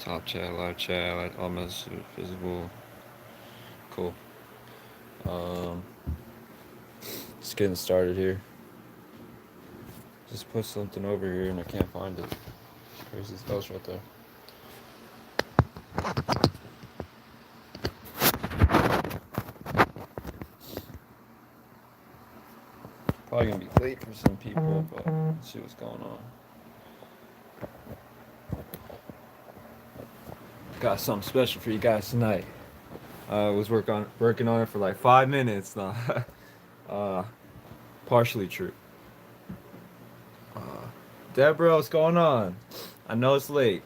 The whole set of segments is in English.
Top chat, live chat, like all messages visible. Cool. Um, just getting started here. Just put something over here and I can't find it. Crazy spells right there. Probably gonna be late for some people, but let's see what's going on. Got something special for you guys tonight. I was working on it for like 5 minutes. Nah. uh, partially true. Uh, Deborah, what's going on? I know it's late,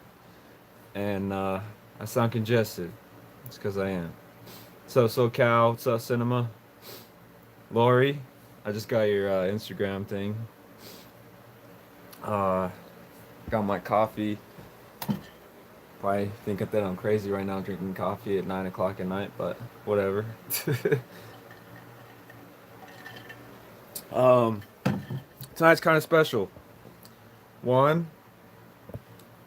and I sound congested. It's because I am. So Cal, what's up, Cinema? Lori, I just got your Instagram thing. Uh, got my coffee. Probably thinking that I'm crazy right now drinking coffee at 9 o'clock at night, but whatever. um, Tonight's kind of special. One,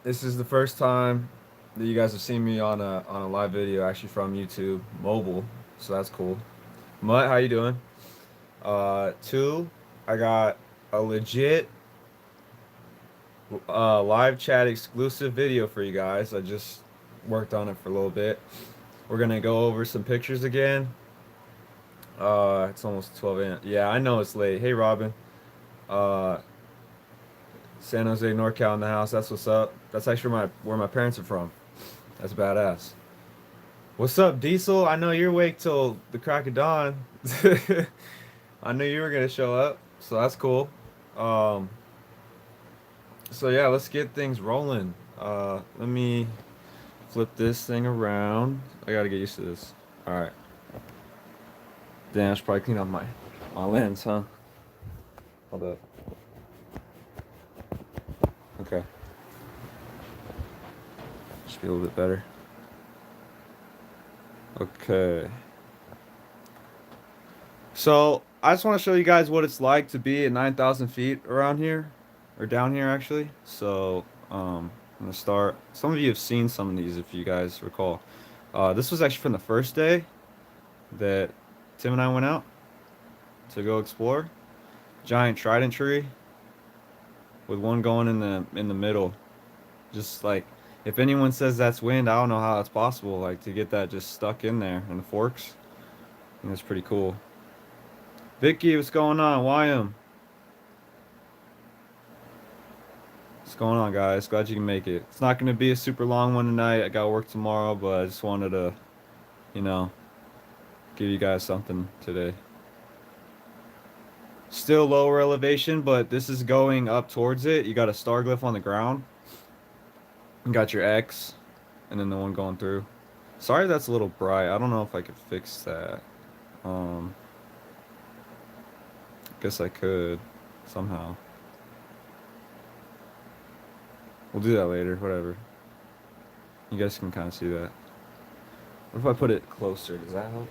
this is the first time that you guys have seen me on a live video, actually from YouTube mobile, so that's cool. Mutt, how you doing? Two, I got a legit live chat exclusive video for you guys. I just worked on it for a little bit. We're gonna go over some pictures again. It's almost 12 a.m. Yeah, I know it's late. Hey, Robin. Uh, San Jose, NorCal in the house. That's what's up. That's actually where my parents are from. That's badass. What's up, Diesel? I know you're awake till the crack of dawn. I knew you were gonna show up, so that's cool. Um, so yeah, let's get things rolling. Let me flip this thing around. I gotta get used to this. All right. Damn, I should probably clean up my lens, huh? Hold up. Okay. Should be a little bit better. Okay. So I just want to show you guys what it's like to be at 9,000 feet around here, or down here actually. So I'm gonna start. Some of you have seen some of these if you guys recall. This was actually from the first day that Tim and I went out to go explore. Giant trident tree with one going in the middle. Just like if anyone says that's wind, I don't know how that's possible. Like to get that just stuck in there in the forks. I think that's pretty cool. Vicky, what's going on? YM. What's going on, guys? Glad you can make it. It's not going to be a super long one tonight. I got work tomorrow, but I just wanted to, you know, give you guys something today. Still lower elevation, but this is going up towards it. You got a star glyph on the ground. You got your X, and then the one going through. Sorry that's a little bright. I don't know if I could fix that. Um, guess I could somehow. We'll do that later, whatever. You guys can kind of see that. What if I put it closer? Does that help?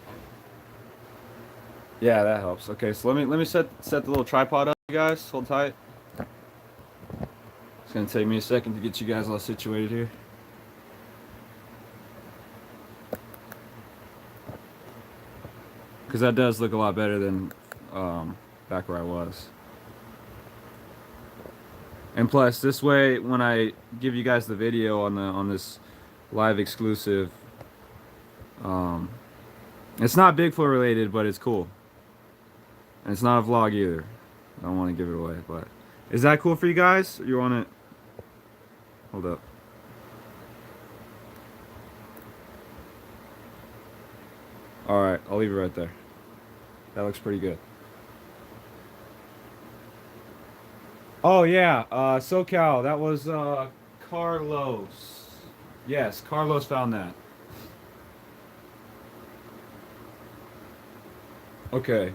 Yeah, that helps. Okay, so let me set the little tripod up, you guys. Hold tight. It's gonna take me a second to get you guys all situated here. Because that does look a lot better than back where I was. And plus, this way, when I give you guys the video on this live exclusive, it's not Bigfoot related, but it's cool. And it's not a vlog either. I don't want to give it away, but is that cool for you guys? Or you want it? Hold up. All right, I'll leave it right there. That looks pretty good. Oh yeah, SoCal. That was Carlos. Yes, Carlos found that. Okay,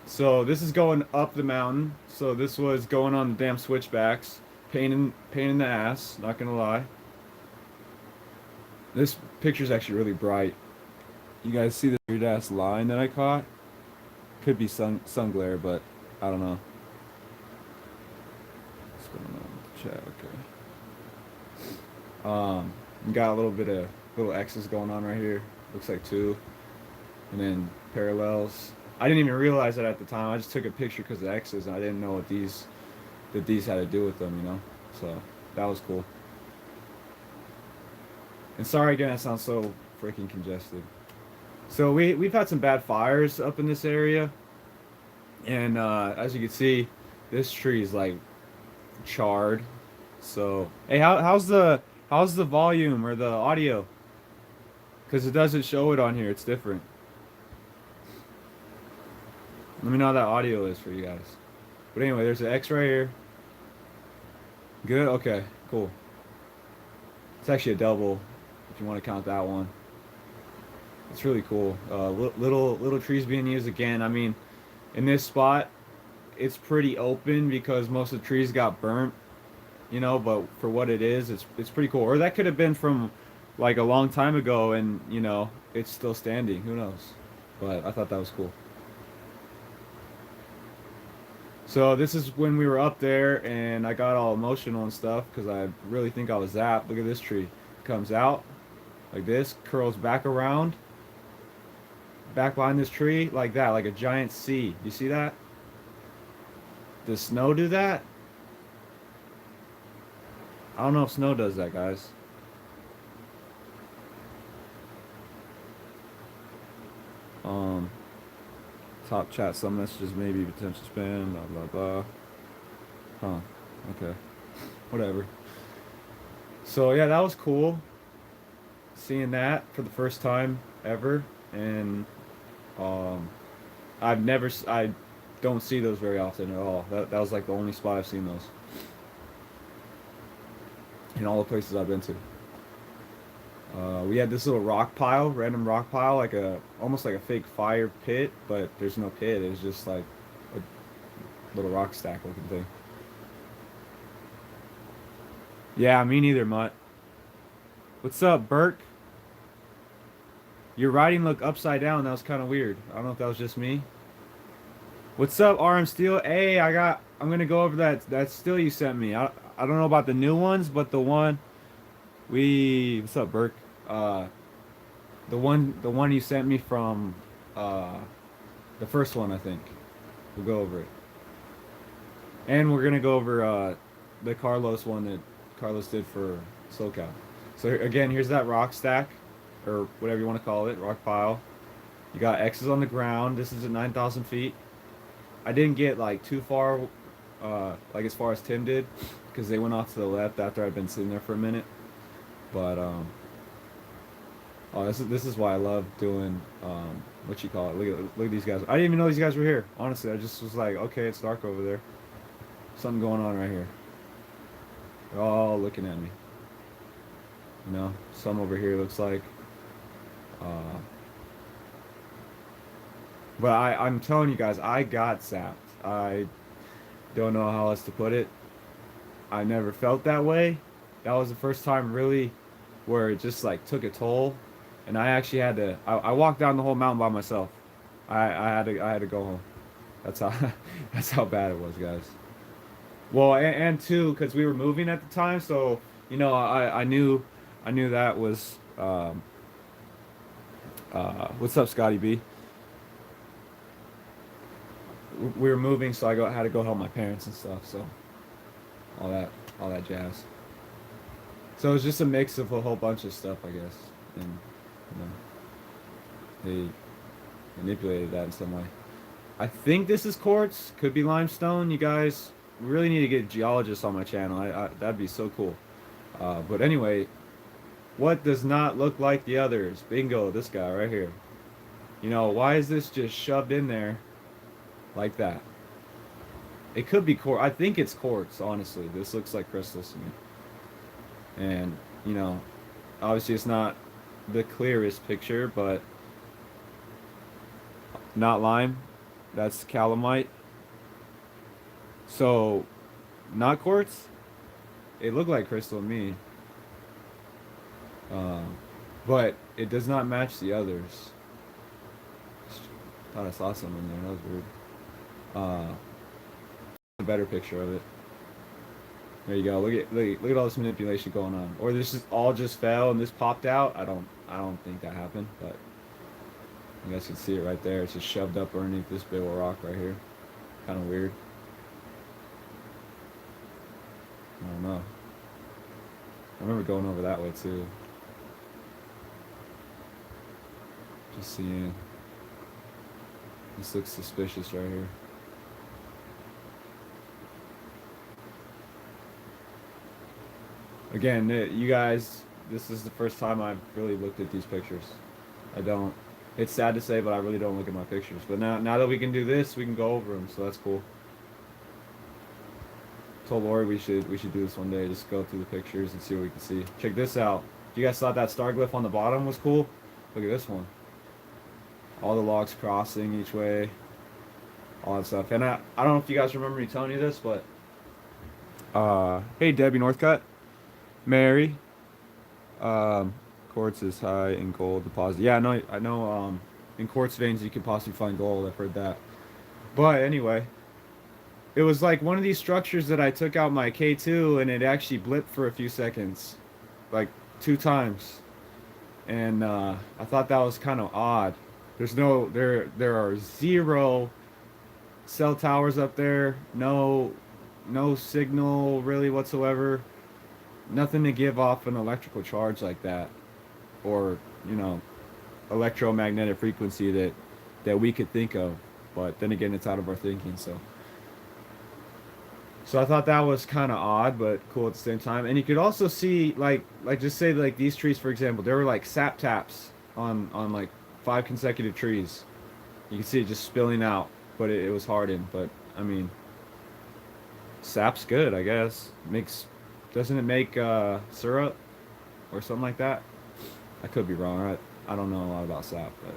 so this is going up the mountain. So this was going on the damn switchbacks. Pain in the ass. Not gonna lie. This picture's actually really bright. You guys see the weird ass line that I caught? Could be sun glare, but I don't know. What's going on with the chat? Okay. You got a little bit of little X's going on right here. Looks like two. And then parallels. I didn't even realize that at the time. I just took a picture because of X's, and I didn't know what these had to do with them, you know. So that was cool. And sorry again, I sound so freaking congested. So we've had some bad fires up in this area, and as you can see, this tree is like charred. So hey, how's the volume or the audio? Because it doesn't show it on here. It's different. Let me know how that audio is for you guys. But anyway, there's an X right here. Good. Okay. Cool. It's actually a double, if you want to count that one. It's really cool. Little trees being used again. I mean, in this spot, it's pretty open because most of the trees got burnt, you know. But for what it is, it's pretty cool. Or that could have been from like a long time ago, and you know, it's still standing. Who knows? But I thought that was cool. So this is when we were up there, and I got all emotional and stuff because I really think I was zapped. Look at this tree. Comes out like this, curls back around, back behind this tree like that, like a giant C. You see that? Does snow do that? I don't know if snow does that, guys. Um, Top chat, some messages, maybe potential spam, blah blah blah. Huh. Okay. Whatever. So yeah, that was cool. Seeing that for the first time ever, and um, I don't see those very often at all. That was like the only spot I've seen those in all the places I've been to. We had this little rock pile, random rock pile, like a almost like a fake fire pit, but there's no pit. It's just like a little rock stack looking thing. Yeah, me neither, Mutt. What's up, Burke? Your writing looked upside down. That was kind of weird. I don't know if that was just me. What's up, RM Steel? Hey, I'm gonna go over that steel you sent me. I don't know about the new ones, but the one what's up, Burke? Uh, the one you sent me from uh the first one, I think. We'll go over it. And we're gonna go over the Carlos one that Carlos did for SoCal. So again, here's that rock stack, or whatever you want to call it, rock pile. You got X's on the ground. This is at 9,000 feet. I didn't get like too far, like as far as Tim did, because they went off to the left after I'd been sitting there for a minute. But oh, this is why I love doing what you call it. Look at these guys. I didn't even know these guys were here. Honestly, I just was like, okay, it's dark over there. Something going on right here. They're all looking at me. You know, some over here looks like. Uh, but I'm telling you guys, I got sapped. I don't know how else to put it. I never felt that way. That was the first time really where it just like took a toll, and I actually had to. I walked down the whole mountain by myself. I had to go home. That's how that's how bad it was, guys. Well, and two, because we were moving at the time, so you know, I knew that was what's up, Scotty B? We were moving, so had to go help my parents and stuff, so all that all that jazz. So it was just a mix of a whole bunch of stuff, I guess, and you know, they manipulated that in some way. I think this is quartz, could be limestone. You guys really need to get geologists on my channel. That'd be so cool. But anyway, what does not look like the others? Bingo, this guy right here. You know, why is this just shoved in there like that? It could be quartz. I think it's quartz, honestly. This looks like crystals to me. And, you know, obviously it's not the clearest picture, but not lime. That's calamite. So, not quartz? It looked like crystal to me. But it does not match the others. Thought I saw some in there. That was weird. A better picture of it. There you go. Look at all this manipulation going on. Or this is all just fell and this popped out. I don't think that happened, but you guys can see it right there. It's just shoved up underneath this big old rock right here. Kind of weird. I don't know. I remember going over that way too. Just seeing. This looks suspicious right here. Again, you guys, this is the first time I've really looked at these pictures. I don't. It's sad to say, but I really don't look at my pictures. But now that we can do this, we can go over them, so that's cool. Told Lori we should do this one day. Just go through the pictures and see what we can see. Check this out. You guys thought that star glyph on the bottom was cool? Look at this one. All the logs crossing each way. All that stuff. And I don't know if you guys remember me telling you this, but hey Debbie Northcutt. Mary. Quartz is high in gold deposit. Yeah, I know in quartz veins you can possibly find gold. I've heard that. But anyway, it was like one of these structures that I took out my K2 and it actually blipped for a few seconds. Like 2 times. And I thought that was kind of odd. There are 0 cell towers up there. No signal really whatsoever. Nothing to give off an electrical charge like that, or electromagnetic frequency that we could think of. But then again, it's out of our thinking. So I thought that was kind of odd, but cool at the same time. And you could also see like just say like these trees, for example, there were like sap taps on like 5 consecutive trees. You can see it just spilling out, but it was hardened. But I mean, sap's good, I guess. Doesn't it make syrup or something like that? I could be wrong. I don't know a lot about sap, but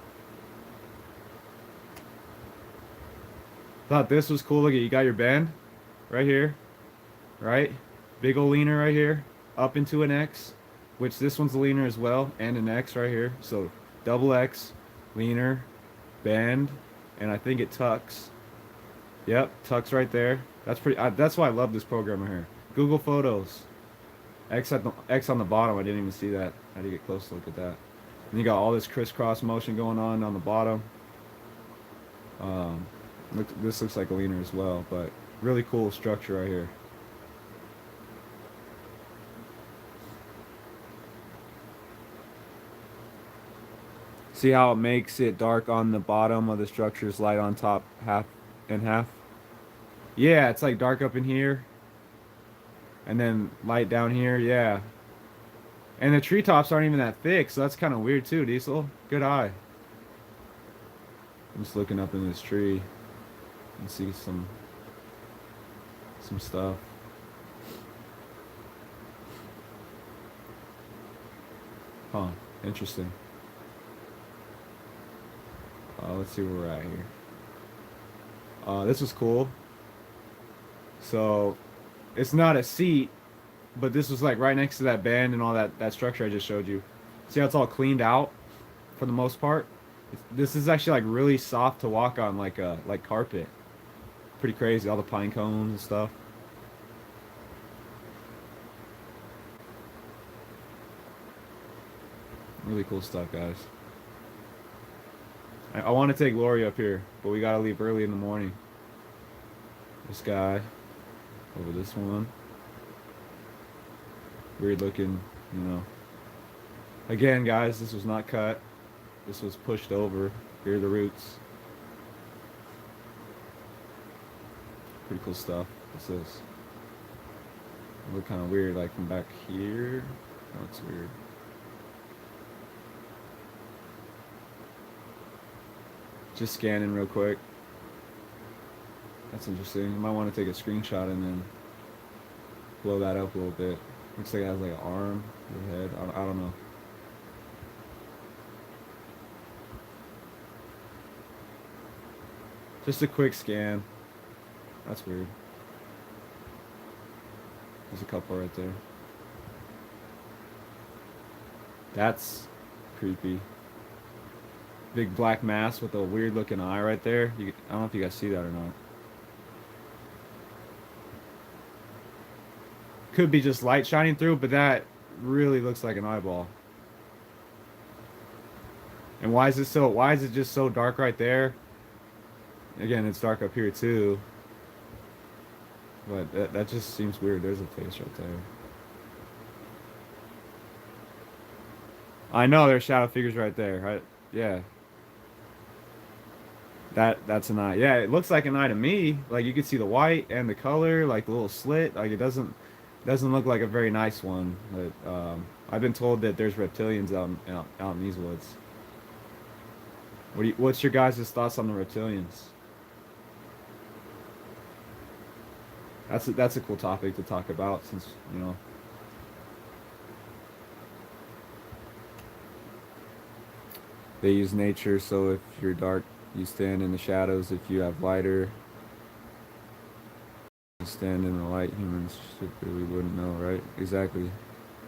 thought this was cool. Look at you got your bend right here, right? Big old leaner right here, up into an X, which this one's a leaner as well, and an X right here. So double X, leaner, bend, and I think it tucks. Yep, tucks right there. That's pretty. That's why I love this program right here. Google Photos. X on the bottom. I didn't even see that. I had to get close to look at that. And you got all this crisscross motion going on the bottom. This looks like a leaner as well, but really cool structure right here. See how it makes it dark on the bottom of the structures, light on top, half and half? Yeah, it's like dark up in here. And then light down here, yeah. And the treetops aren't even that thick, so that's kind of weird too, Diesel. Good eye. I'm just looking up in this tree and see some stuff. Huh, interesting. Let's see where we're at here. This was cool. So it's not a seat, but this was like right next to that band and all that structure I just showed you. See how it's all cleaned out for the most part? This is actually like really soft to walk on, like carpet. Pretty crazy, all the pine cones and stuff. Really cool stuff, guys. I want to take Lori up here, but we gotta leave early in the morning. This guy over this one. Weird looking, Again, guys, this was not cut. This was pushed over. Here are the roots. Pretty cool stuff. This is. Look kind of weird, like from back here. That looks weird. Just scanning real quick. That's interesting. You might want to take a screenshot and then blow that up a little bit. Looks like it has like an arm, a head. I don't know. Just a quick scan. That's weird. There's a couple right there. That's creepy. Big black mass with a weird looking eye right there. I don't know if you guys see that or not. Could be just light shining through, but that really looks like an eyeball. And why is it just so dark right there? Again, it's dark up here too. But that just seems weird. There's a face right there. I know there's shadow figures right there. Right? Yeah. That's an eye. Yeah, it looks like an eye to me. Like you can see the white and the color, like the little slit. Like it doesn't look like a very nice one. But I've been told that there's reptilians out in these woods. What's your guys' thoughts on the reptilians? That's a cool topic to talk about since, you know. They use nature, so if you're dark, you stand in the shadows. If you have lighter, you stand in the light. Humans really wouldn't know, right? Exactly.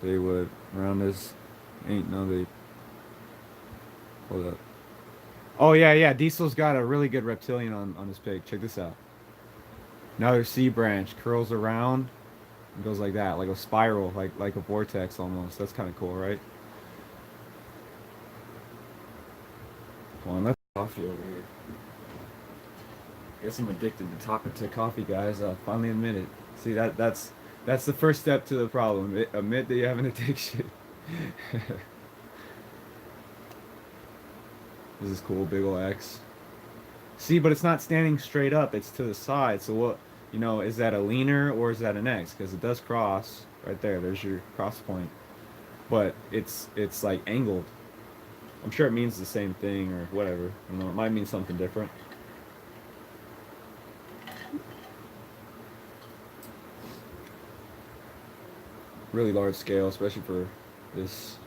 They would. Around us, ain't no they. Hold up. Oh yeah, yeah. Diesel's got a really good reptilian on his pig. Check this out. Another C branch curls around and goes like that, like a spiral, like a vortex almost. That's kind of cool, right? Come on, let's coffee over here. Guess I'm addicted to coffee, guys. Finally admit it. See that's the first step to the problem. Admit that you have an addiction. This is cool, big ol' X. See, but it's not standing straight up. It's to the side. So what? You know, is that a leaner or is that an X? Because it does cross right there. There's your cross point, but it's like angled. I'm sure it means the same thing or whatever. You know, it might mean something different. Really large scale, especially for this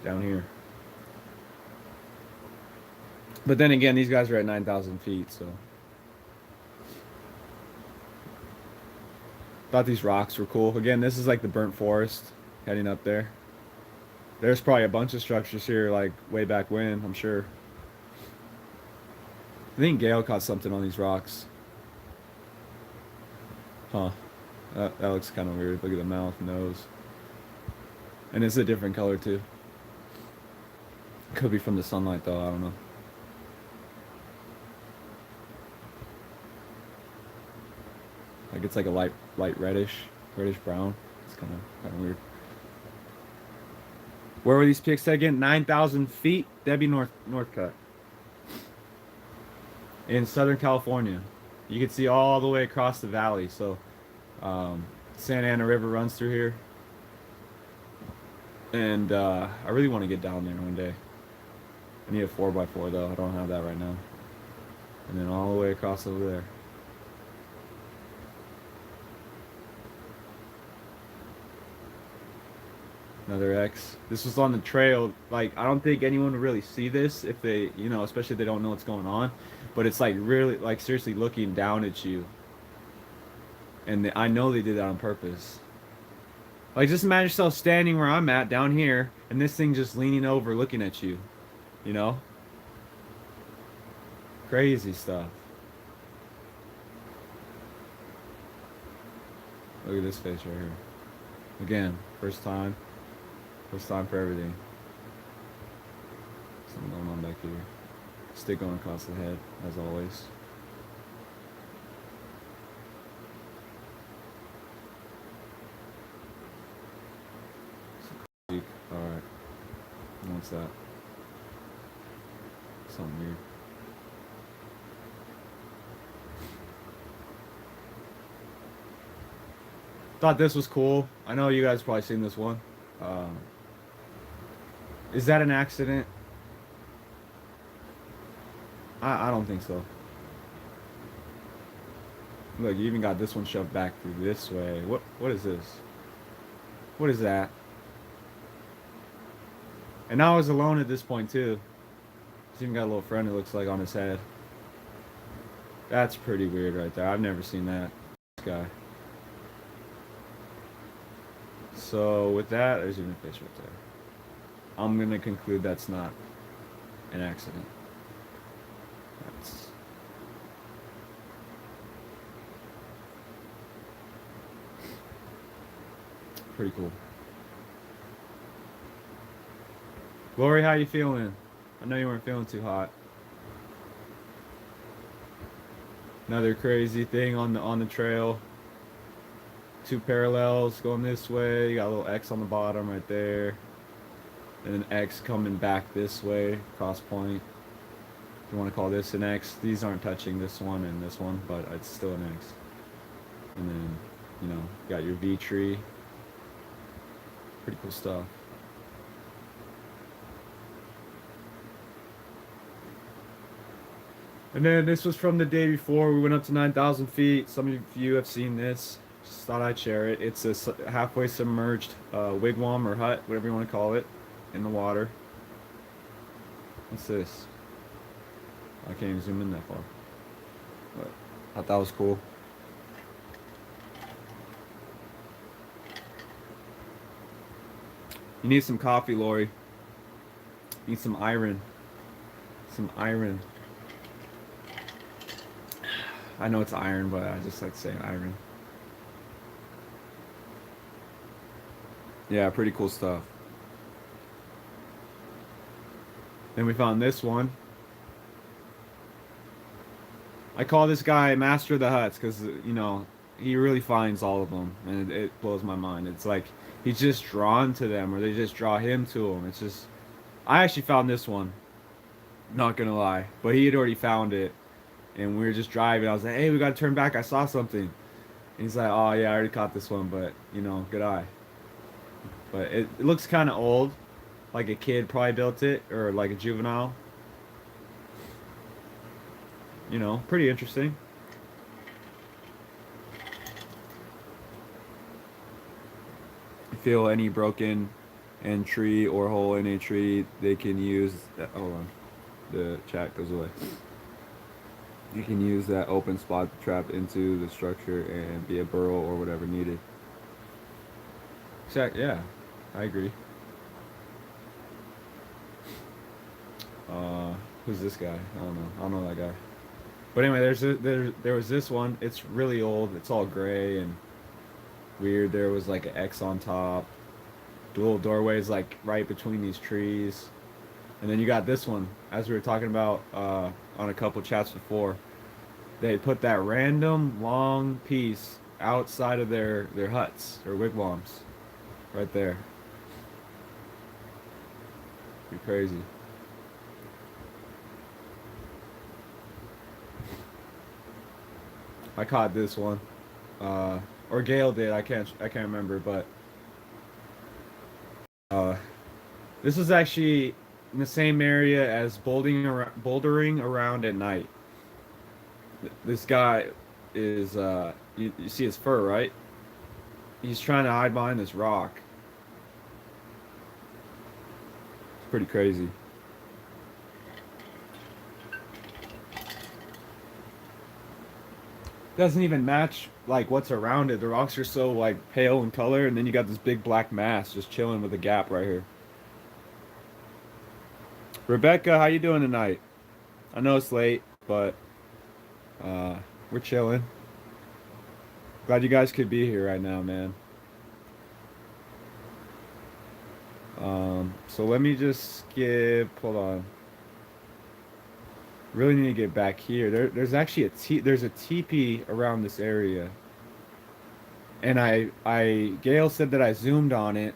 down here. But then again, these guys are at 9,000 feet, so. Thought these rocks were cool. Again, this is like the burnt forest heading up there. There's probably a bunch of structures here, like way back when, I'm sure. I think Gale caught something on these rocks. Huh. That looks kind of weird. Look at the mouth, nose. And it's a different color too. Could be from the sunlight though, I don't know. Like it's like a light reddish brown. It's kind of weird. Where were these pics at again? 9,000 feet. Debbie Northcutt. In Southern California. You can see all the way across the valley. So Santa Ana River runs through here. And I really want to get down there one day. I need a 4x4 though. I don't have that right now. And then all the way across over there. Another X. This was on the trail. Like, I don't think anyone would really see this if they, you know, especially if they don't know what's going on. But it's like really, like seriously looking down at you. And I know they did that on purpose. Like, just imagine yourself standing where I'm at down here, and this thing just leaning over looking at you. You know? Crazy stuff. Look at this face right here. Again, first time. First time for everything. Something going on back here. Stick going across the head, as always. Alright. What's that? Something weird. Thought this was cool. I know you guys probably seen this one. Is that an accident? I don't think so. Look, you even got this one shoved back through this way. What is this? What is that? And I was alone at this point too. He's even got a little friend, it looks like, on his head. That's pretty weird right there. I've never seen that. This guy. So with that, there's even a fish right there. I'm gonna conclude that's not an accident. That's... Pretty cool. Lori, how you feeling? I know you weren't feeling too hot. Another crazy thing on the trail. Two parallels going this way. You got a little X on the bottom right there. And an X coming back this way, cross point. If you want to call this an X. These aren't touching this one and this one, but it's still an X. And then, you know, you got your V tree. Pretty cool stuff. And then this was from the day before. We went up to 9,000 feet. Some of you have seen this. Just thought I'd share it. It's a halfway submerged wigwam or hut, whatever you want to call it, in the water. What's this? I can't even zoom in that far. But I thought that was cool. You need some coffee, Lori. You need some iron. Some iron. I know it's iron, but I just like saying iron. Yeah, pretty cool stuff. Then we found this one. I call this guy Master of the Huts because, you know, he really finds all of them, and it blows my mind. It's like he's just drawn to them, or they just draw him to them. It's just, I actually found this one, not gonna lie, but he had already found it, and we were just driving. I was like, hey, we gotta turn back. I saw something. And he's like, oh yeah, I already caught this one, but you know, good eye. But it looks kind of old, like a kid probably built it, or like a juvenile. You know, pretty interesting. Feel any broken tree or hole in a tree, they can use that. Hold on, the chat goes away. You can use that open spot to trap into the structure and be a burrow or whatever needed. Check, yeah, I agree. Who's this guy? I don't know. I don't know that guy. But anyway, there was this one. It's really old. It's all gray and weird. There was like an X on top. The little doorways like right between these trees. And then you got this one, as we were talking about on a couple chats before. They put that random long piece outside of their huts or wigwams, right there. Pretty crazy. I caught this one, or Gail did. I can't remember, but this was actually in the same area as bouldering around at night. This guy is you see his fur, right? He's trying to hide behind this rock. It's pretty crazy. Doesn't even match like what's around it. The rocks are so like pale in color, and then you got this big black mass just chilling with a gap right here. Rebecca, how you doing tonight? I know it's late, but we're chilling. Glad you guys could be here right now, man. So let me just skip. Hold on. Really need to get back here. There's actually there's a teepee around this area, and Gail said that I zoomed on it,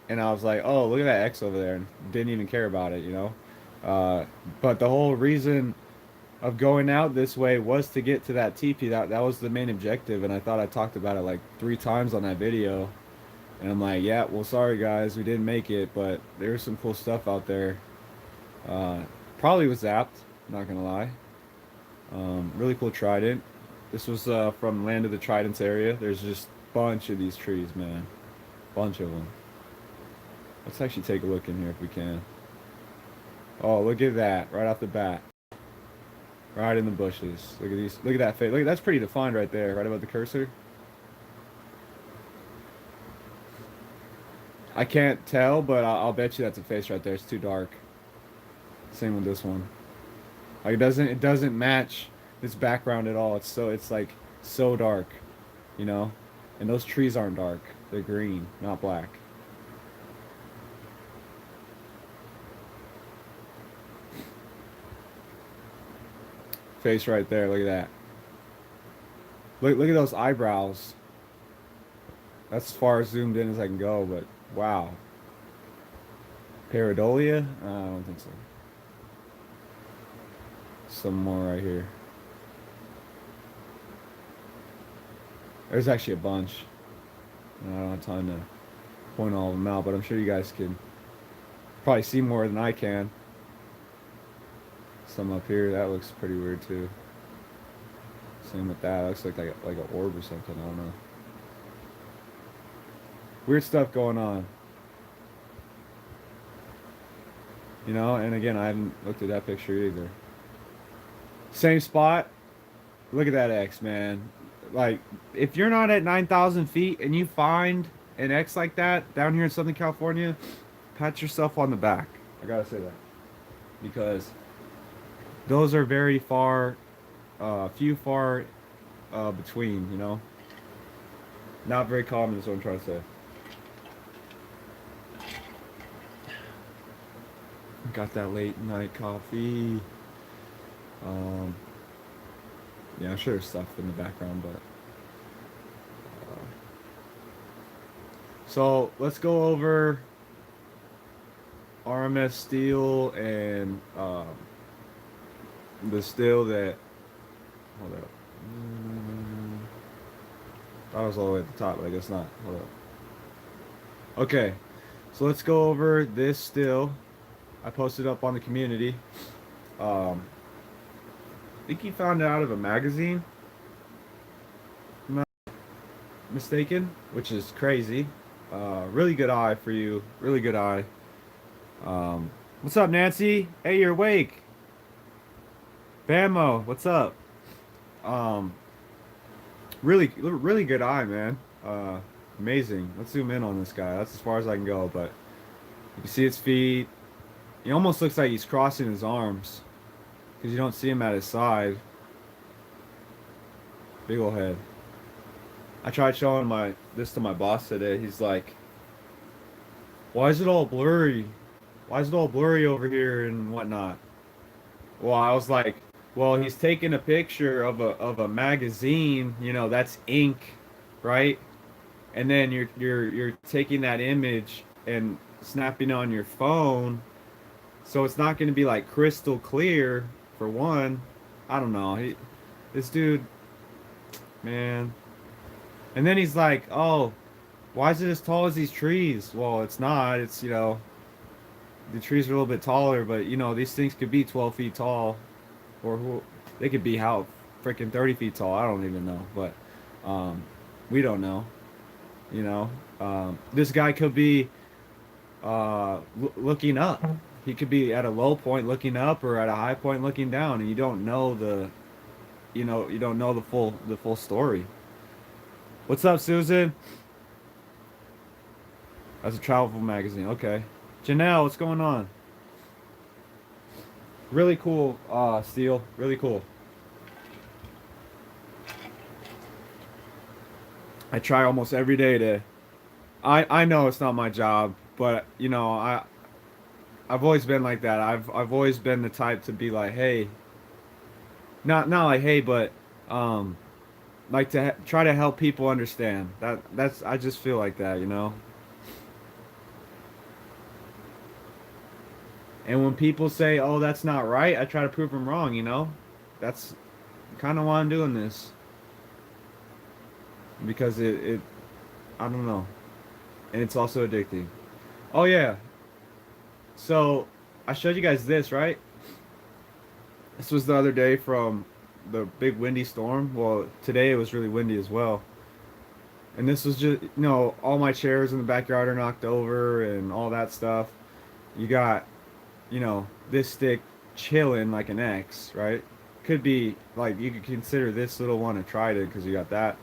and I was like, oh, look at that X over there, and didn't even care about it, you know. But the whole reason of going out this way was to get to that teepee. That was the main objective, and I thought I talked about it like 3 times on that video. And I'm like, yeah, well, sorry guys, we didn't make it, but there's some cool stuff out there. Probably was zapped, not gonna lie. Really cool trident. This was from Land of the Tridents area. There's just a bunch of these trees, man. Bunch of them. Let's actually take a look in here if we can. Oh, look at that, right off the bat. Right in the bushes. Look at these. Look at that face. Look, that's pretty defined right there, right above the cursor. I can't tell, but I'll bet you that's a face right there. It's too dark. Same with this one. Like it doesn't match this background at all. It's like so dark, you know. And those trees aren't dark. They're green, not black. Face right there. Look at that. Look at those eyebrows. That's as far zoomed in as I can go, but wow. Pareidolia? I don't think so. Some more right here. There's actually a bunch. I don't have time to point all of them out, but I'm sure you guys can probably see more than I can. Some up here, that looks pretty weird too. Same with that, looks like an orb or something, I don't know. Weird stuff going on. You know, and again, I haven't looked at that picture either. Same spot. Look at that X, man. Like, if you're not at 9,000 feet and you find an X like that down here in Southern California, pat yourself on the back. I gotta say that. Because those are very far, few far between, you know? Not very common is what I'm trying to say. Got that late night coffee. Yeah, I'm sure there's stuff in the background, but so let's go over RMS steel and the steel that, hold up, I was all the way at the top, but I guess not. Hold up. Okay, so let's go over this steel. I posted up on the community. I think he found it out of a magazine, if I'm not mistaken, which is crazy. Really good eye for you. Really good eye. What's up, Nancy? Hey, you're awake. Bamo, what's up? Really good eye, man. Amazing. Let's zoom in on this guy. That's as far as I can go, but you can see his feet. He almost looks like he's crossing his arms because you don't see him at his side. Big ol' head. I tried showing this to my boss today. He's like, "Why is it all blurry? Why is it all blurry over here and whatnot?" Well, I was like, "Well, he's taking a picture of a magazine. You know, that's ink, right? And then you're taking that image and snapping on your phone." So it's not going to be like crystal clear, for one. I don't know. This dude, man. And then he's like, "Oh, why is it as tall as these trees?" Well, it's not. It's, you know, the trees are a little bit taller, but, you know, these things could be 12 feet tall. Or they could be how freaking 30 feet tall. I don't even know. But we don't know. You know, this guy could be looking up. He could be at a low point looking up or at a high point looking down, and you don't know you don't know the full story. What's up, Susan? That's a travel magazine. Okay. Janelle, what's going on? Really cool, Steel. Really cool. I try almost every day to. I know it's not my job, but you know I've always been like that. I've always been the type to be like, hey, not like hey, but like to try to help people understand. That's I just feel like that, you know. And when people say, "Oh, that's not right," I try to prove them wrong, you know. That's kind of why I'm doing this. Because it I don't know. And it's also addicting. Oh yeah. So I showed you guys this, right? This was the other day from the big windy storm. Well, today it was really windy as well. And this was just, you know, all my chairs in the backyard are knocked over and all that stuff. You got, you know, this stick chilling like an X, right? Could be, like, you could consider this little one a trident because you got that,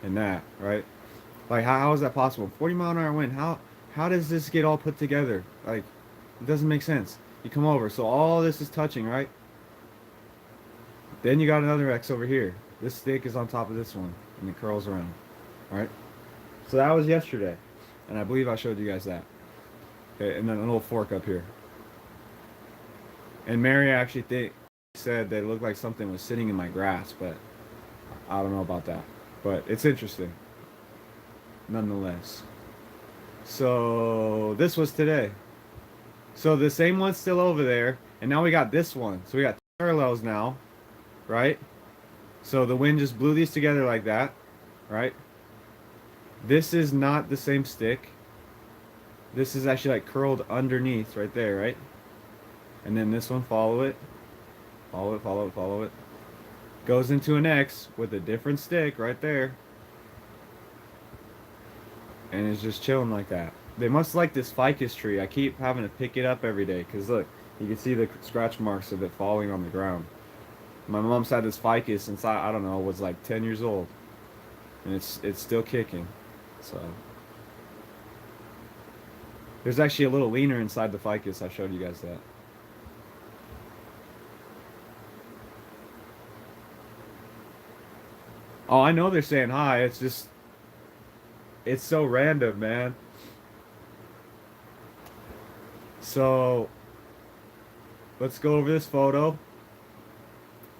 and that, right? Like, how is that possible? 40-mile-an-hour wind, how does this get all put together? Like, it doesn't make sense. You come over, so all this is touching, right? Then you got another X over here. This stick is on top of this one, and it curls around, right? So that was yesterday, and I believe I showed you guys that. Okay, and then a little fork up here. And Mary actually said that it looked like something was sitting in my grass, but I don't know about that. But it's interesting, nonetheless. So this was today. So the same one's still over there, and now we got this one. So we got parallels now, right? So the wind just blew these together like that, right? This is not the same stick. This is actually like curled underneath right there, right? And then this one, follow it, follow it, follow it, follow it. Goes into an X with a different stick right there. And it's just chilling like that. They must like this ficus tree. I keep having to pick it up every day because look, you can see the scratch marks of it falling on the ground. My mom's had this ficus since I don't know, was like 10 years old. And it's still kicking. So there's actually a little leaner inside the ficus. I showed you guys that. Oh, I know they're saying hi. It's just, it's so random, man. So let's go over this photo.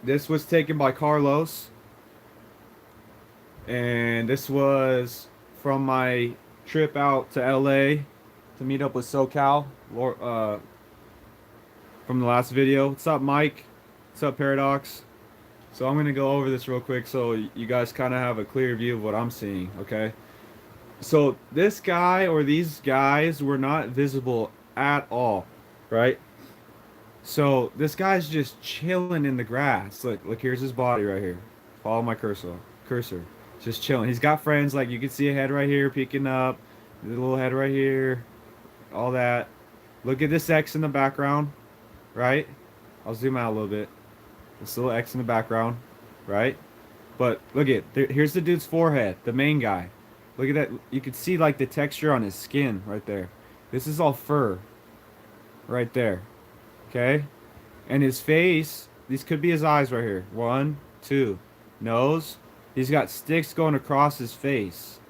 This was taken by Carlos, and this was from my trip out to LA to meet up with SoCal from the last video. What's up, Mike? What's up, Paradox? So I'm gonna go over this real quick so you guys kind of have a clear view of what I'm seeing, okay? So this guy or these guys were not visible at all, right? So this guy's just chilling in the grass. Look, here's his body right here. Follow my cursor. Just chilling. He's got friends, like you can see a head right here peeking up, the little head right here, all that. Look at this X in the background, right? I'll zoom out a little bit. This little X in the background, right? But look at, here's the dude's forehead, the main guy. Look at that. You can see like the texture on his skin right there. This is all fur right there. Okay? And his face, these could be his eyes right here. One, two. Nose. He's got sticks going across his face.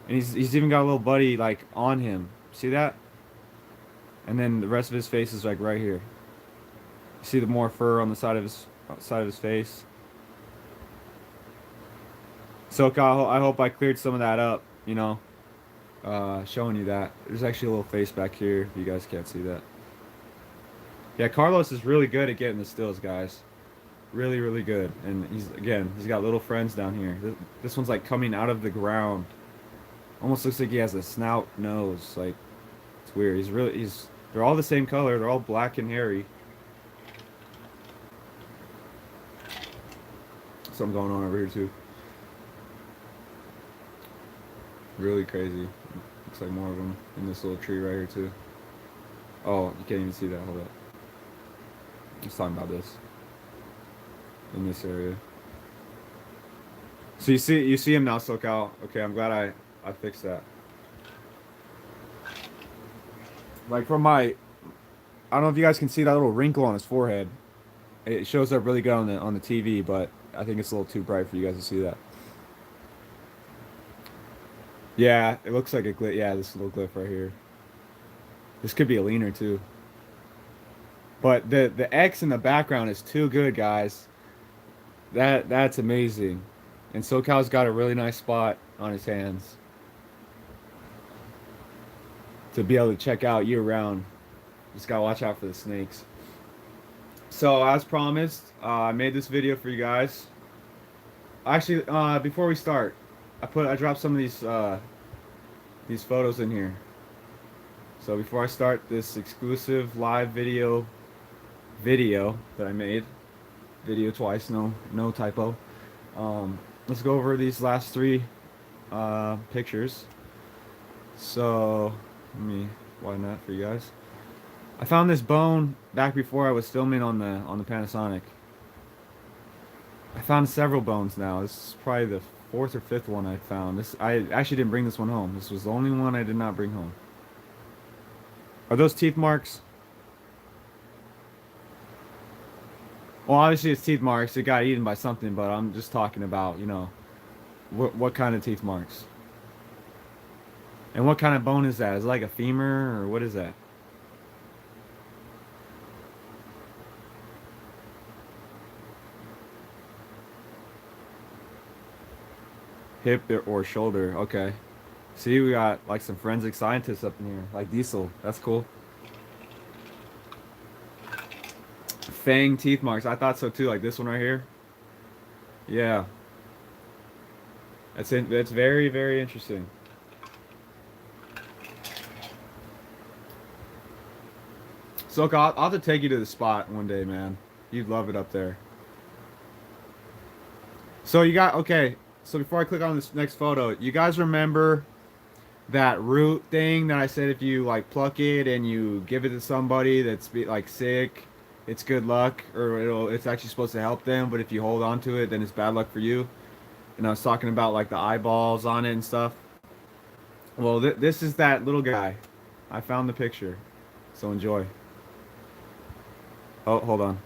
And he's even got a little buddy like on him. See that? And then the rest of his face is like right here. You see the more fur on the side of his face. So I hope I cleared some of that up, you know, showing you that. There's actually a little face back here, if you guys can't see that. Yeah, Carlos is really good at getting the stills, guys. Really, really good. And he's got little friends down here. This one's like coming out of the ground. Almost looks like he has a snout nose. Like, it's weird. They're all the same color. They're all black and hairy. Something going on over here too. Really crazy. Looks like more of them in this little tree right here too. Oh, you can't even see that. Hold up. Just talking about this. In this area. So you see him now, SoCal. Okay, I'm glad I fixed that. Like from I don't know if you guys can see that little wrinkle on his forehead. It shows up really good on the TV, but I think it's a little too bright for you guys to see that. Yeah, it looks like a glyph. Yeah, this little glyph right here. This could be a leaner too. But the X in the background is too good, guys. That's amazing. And SoCal's got a really nice spot on his hands to be able to check out year round. Just gotta watch out for the snakes. So as promised, I made this video for you guys. Actually, before we start, I dropped some of these photos in here. So before I start this exclusive live video that I made, video twice, no typo. Let's go over these last three pictures. So let me widen that for you guys. I found this bone back before I was filming on the Panasonic. I found several bones now. This is probably the fourth or fifth one I found. I actually didn't bring this one home. This was the only one I did not bring home. Are those teeth marks? Well, obviously it's teeth marks. It got eaten by something, but I'm just talking about, you know, what kind of teeth marks. And what kind of bone is that? Is it like a femur or what is that? Hip or shoulder. Okay. See, we got like some forensic scientists up in here, like Diesel. That's cool. Fang teeth marks. I thought so too. Like this one right here. Yeah, that's it. That's very, very interesting. So I'll have to take you to the spot one day, man. You'd love it up there. So you got okay. So before I click on this next photo, you guys remember that root thing that I said if you like pluck it and you give it to somebody that's like sick, it's good luck or it's actually supposed to help them, but if you hold on to it, then it's bad luck for you. And I was talking about like the eyeballs on it and stuff. Well, this is that little guy. I found the picture. So enjoy. Oh, hold on.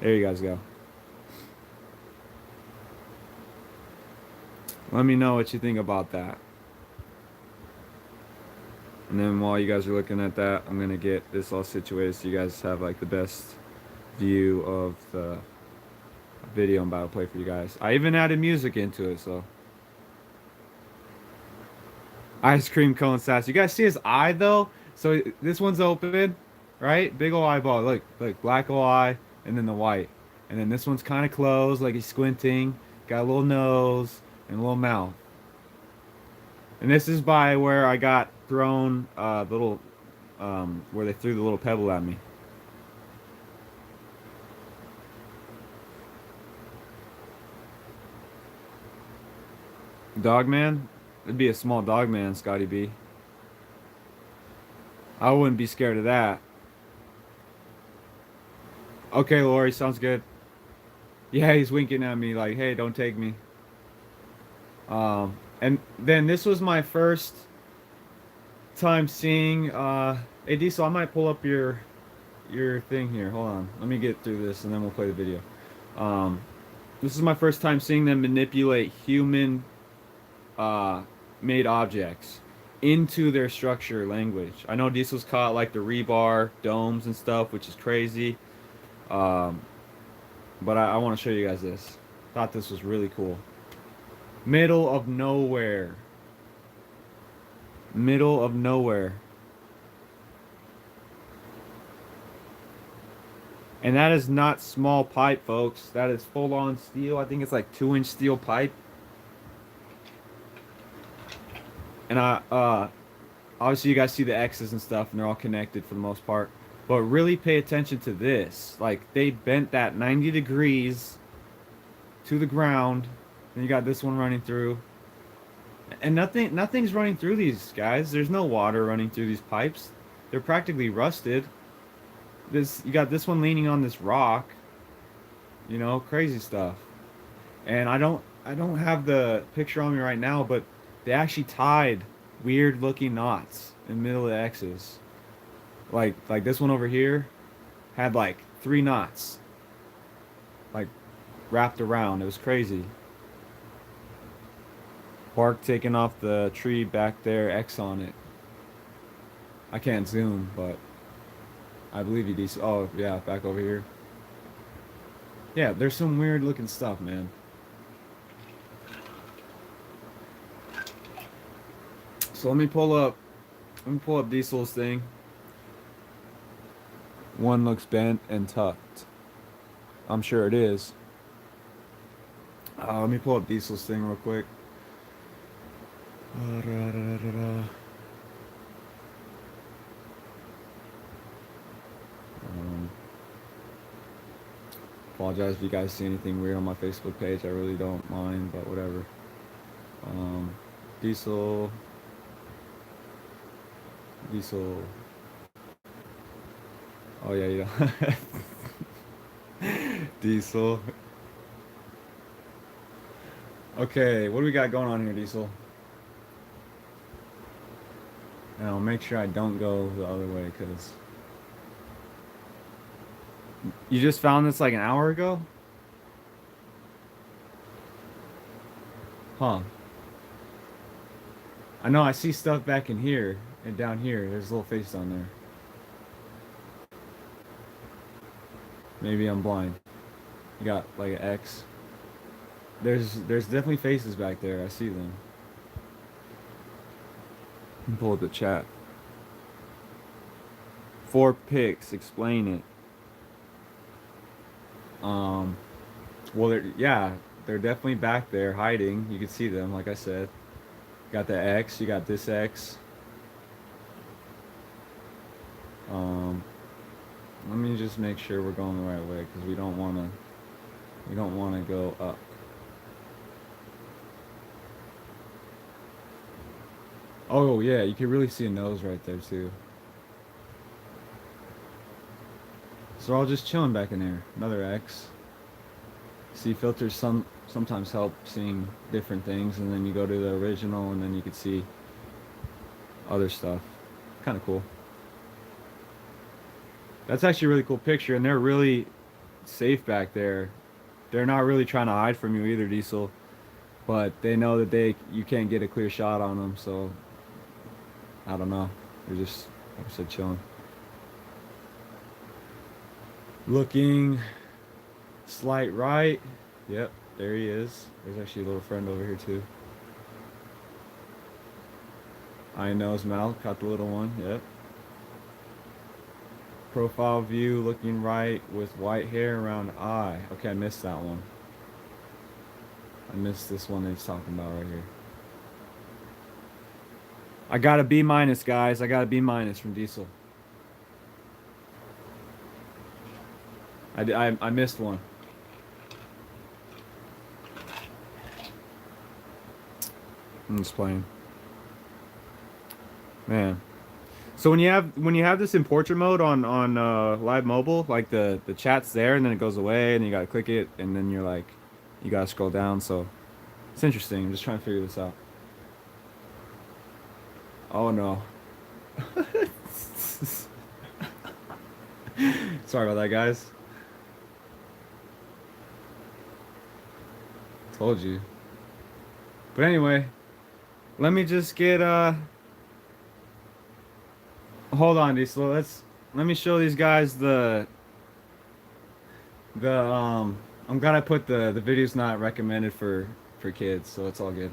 There you guys go. Let me know what you think about that. And then while you guys are looking at that, I'm gonna get this all situated so you guys have like the best view of the video I'm about to play for you guys. I even added music into it, so. Ice cream cone sass. You guys see his eye though? So this one's open, right? Big ol' eyeball. Look, black ol' eye, and then the white. And then this one's kind of closed, like he's squinting. Got a little nose and a little mouth. And this is by where I got thrown little where they threw the little pebble at me. Dog man? It'd be a small dog man, Scotty B. I wouldn't be scared of that. Okay, Lori, sounds good. Yeah, he's winking at me like, hey, don't take me. And then this was my first time seeing hey Diesel, I might pull up your thing here. Hold on. Let me get through this and then we'll play the video. Um, this is my first time seeing them manipulate human made objects into their structure language. I know Diesel's caught like the rebar domes and stuff, which is crazy. Um, but I want to show you guys this. Thought this was really cool. Middle of nowhere. Middle of nowhere. And that is not small pipe, folks. That is full on steel. I think it's like 2-inch steel pipe. And obviously you guys see the X's and stuff, and they're all connected for the most part. But really pay attention to this. Like they bent that 90 degrees to the ground. And you got this one running through. And nothing's running through these guys. There's no water running through these pipes. They're practically rusted. This you got this one leaning on this rock. You know, crazy stuff. And I don't have the picture on me right now, but they actually tied weird looking knots in the middle of the X's. Like this one over here had like 3 knots like wrapped around. It was crazy. Bark taking off the tree back there, X on it. I can't zoom, but I believe you DC. Oh yeah, back over here. Yeah, there's some weird looking stuff, man. So let me pull up Diesel's thing. One looks bent and tucked. I'm sure it is. Let me pull up Diesel's thing real quick. Um, Apologize if you guys see anything weird on my Facebook page. I really don't mind, but whatever. Um, Diesel. Diesel. Oh yeah, yeah. Diesel. Okay, what do we got going on here, Diesel? And I'll make sure I don't go the other way, because you just found this like an hour ago? Huh. I know I see stuff back in here and down here. There's a little face on there. Maybe I'm blind. You got like an X. There's definitely faces back there. I see them. Pull up the chat. 4 pics. Explain it. Um, well, they're definitely back there hiding. You can see them, like I said. Got the X. You got this X. Um, Let me just make sure we're going the right way because we don't wanna go up. Oh yeah, you can really see a nose right there too. So we're all just chilling back in there. Another X. See, filters sometimes help seeing different things, and then you go to the original, and then you can see other stuff. Kind of cool. That's actually a really cool picture, and they're really safe back there. They're not really trying to hide from you either, Diesel, but they know that you can't get a clear shot on them, so I don't know. They're just, like I said, chilling. Looking slight right. Yep, there he is. There's actually a little friend over here too. I know his mouth, caught the little one. Yep. Profile view looking right with white hair around eye. Okay, I missed that one. I missed this one that he's talking about right here. I got a B minus, guys. I got a B minus from Diesel. I missed one. I'm just playing. Man. So when you have this in portrait mode on live mobile, like the chat's there and then it goes away and you gotta click it and then you're like you gotta scroll down. So it's interesting. I'm just trying to figure this out. Oh no. Sorry about that, guys. Told you. But anyway, let me just get hold on, Diesel. Let me show these guys the I'm gonna put the video's not recommended for kids, so it's all good.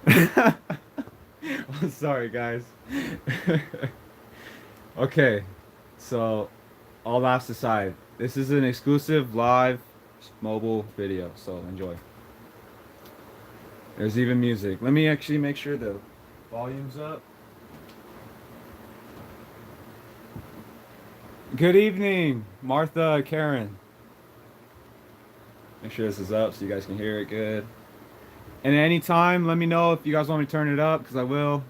I'm sorry, guys. Okay, so all laughs aside, this is an exclusive live mobile video, so enjoy. There's even music. Let me actually make sure the volume's up. Good evening, Martha, Karen. Make sure this is up so you guys can hear it good. And at any time, let me know if you guys want me to turn it up, because I will.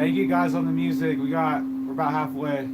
Thank you guys on the music. We're about halfway.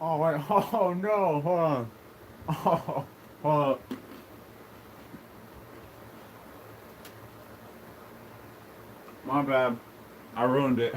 Oh wait, oh no, hold on. Oh, hold up. My bad. I ruined it.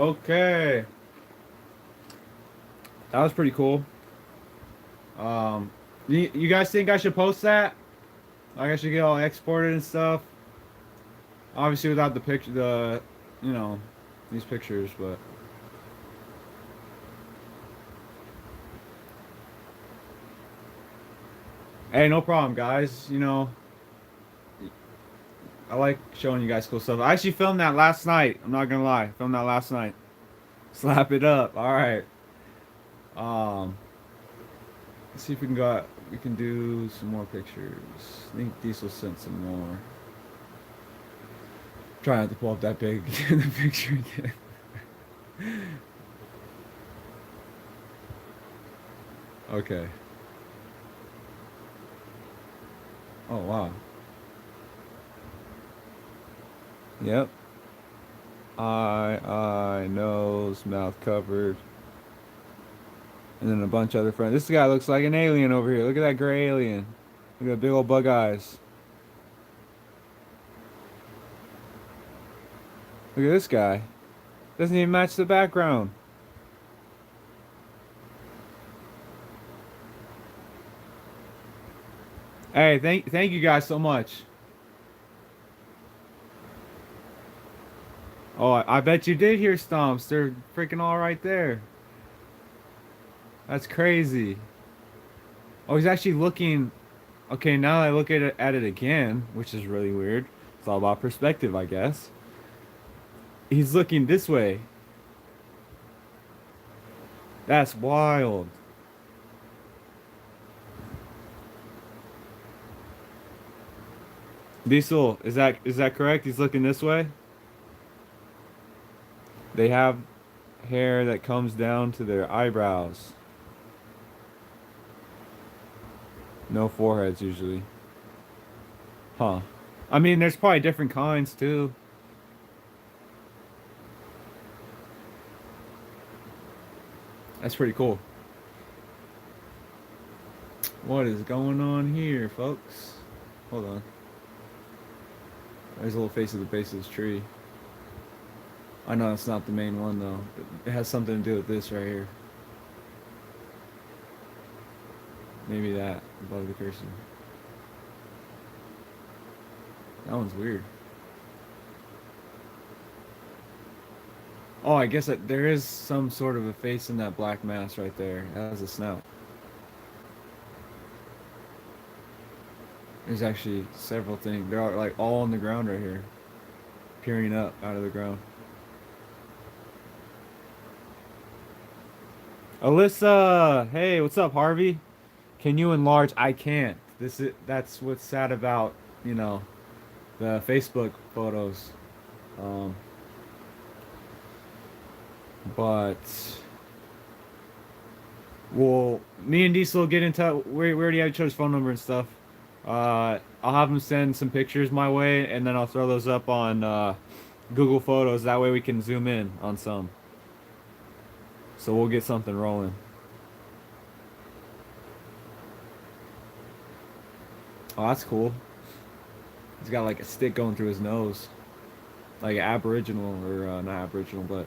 Okay. That was pretty cool. You guys think I should post that? Like I should get all exported and stuff? Obviously without the picture, you know, these pictures, but. Hey, no problem, guys. You know, I like showing you guys cool stuff. I actually filmed that last night. I'm not gonna lie. Filmed that last night. Slap it up. All right. Let's see if we can go. We can do some more pictures. I think Diesel sent some more. Try not to pull up that big in the picture again. Okay. Oh wow. Yep. Eye, nose, mouth covered. And then a bunch of other friends. This guy looks like an alien over here. Look at that gray alien. Look at the big old bug eyes. Look at this guy. Doesn't even match the background. Hey, thank you guys so much. Oh, I bet you did hear stomps. They're freaking all right there. That's crazy. Oh, he's actually looking. Okay, now that I look at it again, which is really weird. It's all about perspective, I guess. He's looking this way. That's wild. Diesel, is that correct? He's looking this way? They have hair that comes down to their eyebrows. No foreheads usually. Huh. I mean, there's probably different kinds too. That's pretty cool. What is going on here, folks? Hold on. There's a little face at the base of this tree. I know it's not the main one though. It has something to do with this right here. Maybe that above the cursor. That one's weird. Oh, I guess there is some sort of a face in that black mass right there. That has a snout. There's actually several things. They're like all on the ground right here. Peering up out of the ground. Alyssa! Hey, what's up, Harvey? Can you enlarge? I can't. That's what's sad about, you know, the Facebook photos. Um, but well, me and Diesel will get in touch. We already have each other's phone number and stuff. I'll have him send some pictures my way, and then I'll throw those up on Google Photos. That way we can zoom in on some. So we'll get something rolling. Oh, that's cool. He's got like a stick going through his nose. Like Aboriginal, or not Aboriginal, but...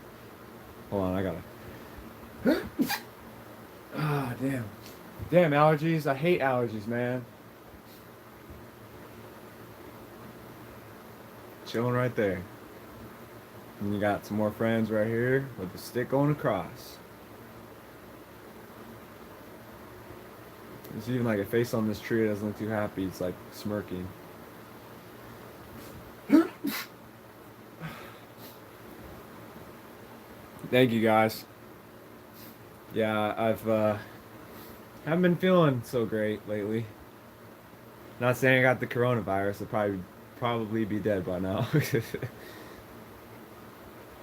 Hold on, I gotta... Ah, damn. Damn, allergies. I hate allergies, man. Chilling right there. And you got some more friends right here with the stick going across. There's even like a face on this tree that doesn't look too happy. It's like smirking. Thank you guys. Yeah, haven't been feeling so great lately. Not saying I got the coronavirus. I'd probably be dead by now.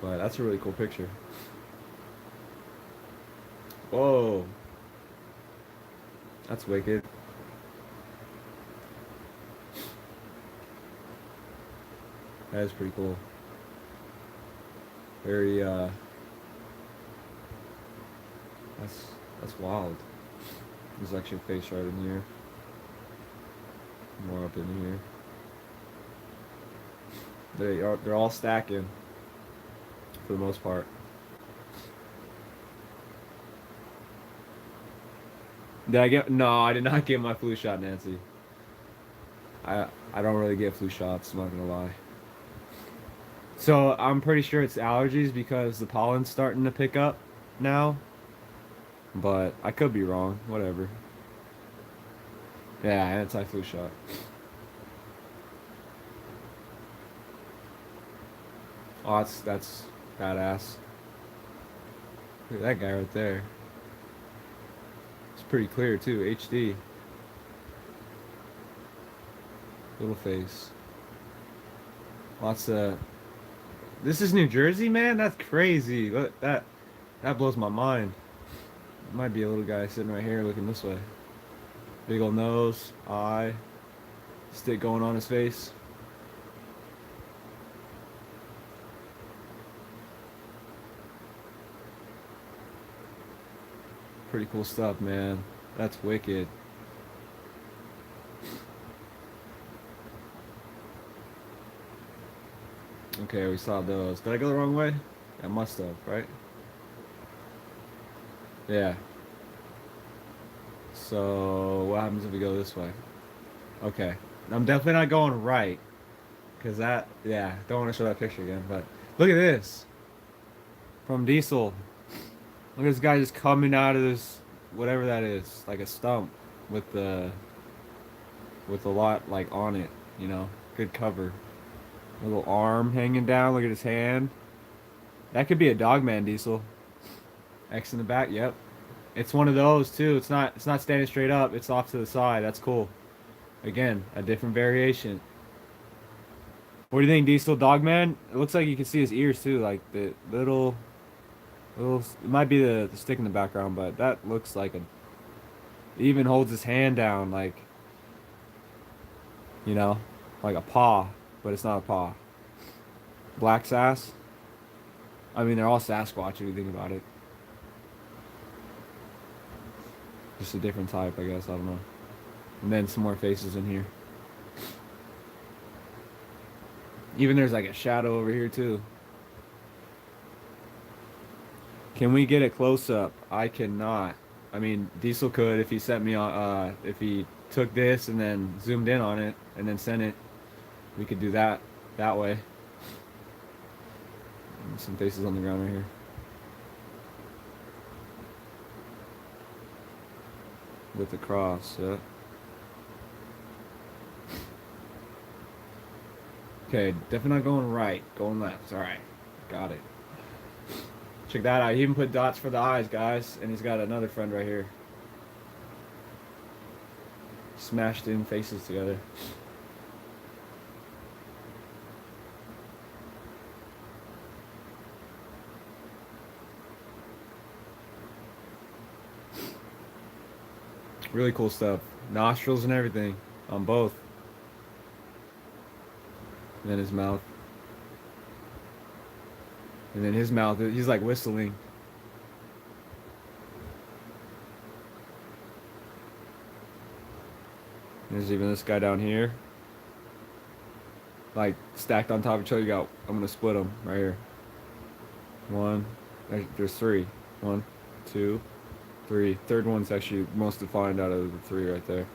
But that's a really cool picture. Whoa. That's wicked. That is pretty cool. Very that's wild. There's actually a face right in here. More up in here. They're all stacking for the most part. Did I get? No, I did not get my flu shot, Nancy. I don't really get flu shots. I'm not gonna lie. So I'm pretty sure it's allergies because the pollen's starting to pick up now. But I could be wrong. Whatever. Yeah, anti-flu shot. Oh, that's badass. Look at that guy right there. It's pretty clear too. HD. Little face. Lots of. This is New Jersey, man. That's crazy. Look, that blows my mind. Might be a little guy sitting right here looking this way. Big old nose, eye, stick going on his face. Pretty cool stuff, man. That's wicked. Okay, we saw those. Did I go the wrong way? I must have, right? Yeah. So, what happens if we go this way? Okay. I'm definitely not going right. Because that, yeah, don't want to show that picture again. But look at this. From Diesel. Look at this guy just coming out of this, whatever that is. Like a stump with with a lot, like, on it. You know? Good cover. Little arm hanging down. Look at his hand. That could be a Dogman, Diesel. X in the back. Yep. It's one of those too. It's not standing straight up. It's off to the side. That's cool. Again, a different variation. What do you think, Diesel? Dogman? It looks like you can see his ears too, like the little. It might be the stick in the background, but that looks like a. It even holds his hand down, like. You know, like a paw, but it's not a paw. Black Sass. I mean, they're all Sasquatch if you think about it. Just a different type, I guess. I don't know. And then some more faces in here. Even there's like a shadow over here too. Can we get a close up? I cannot. I mean, Diesel could if he sent me on. If he took this and then zoomed in on it and then sent it, we could do that way. And some faces on the ground right here. With the cross, yeah. Okay, definitely not going right, going left. Alright, got it. Check that out. He even put dots for the eyes, guys. And he's got another friend right here. Smashed in faces together. Really cool stuff. Nostrils and everything on both. And then his mouth. And then his mouth, he's like whistling. There's even this guy down here. Like stacked on top of each other. You got, I'm gonna split them right here. One, there's three. One, two, three. Third one's actually most defined out of the three right there.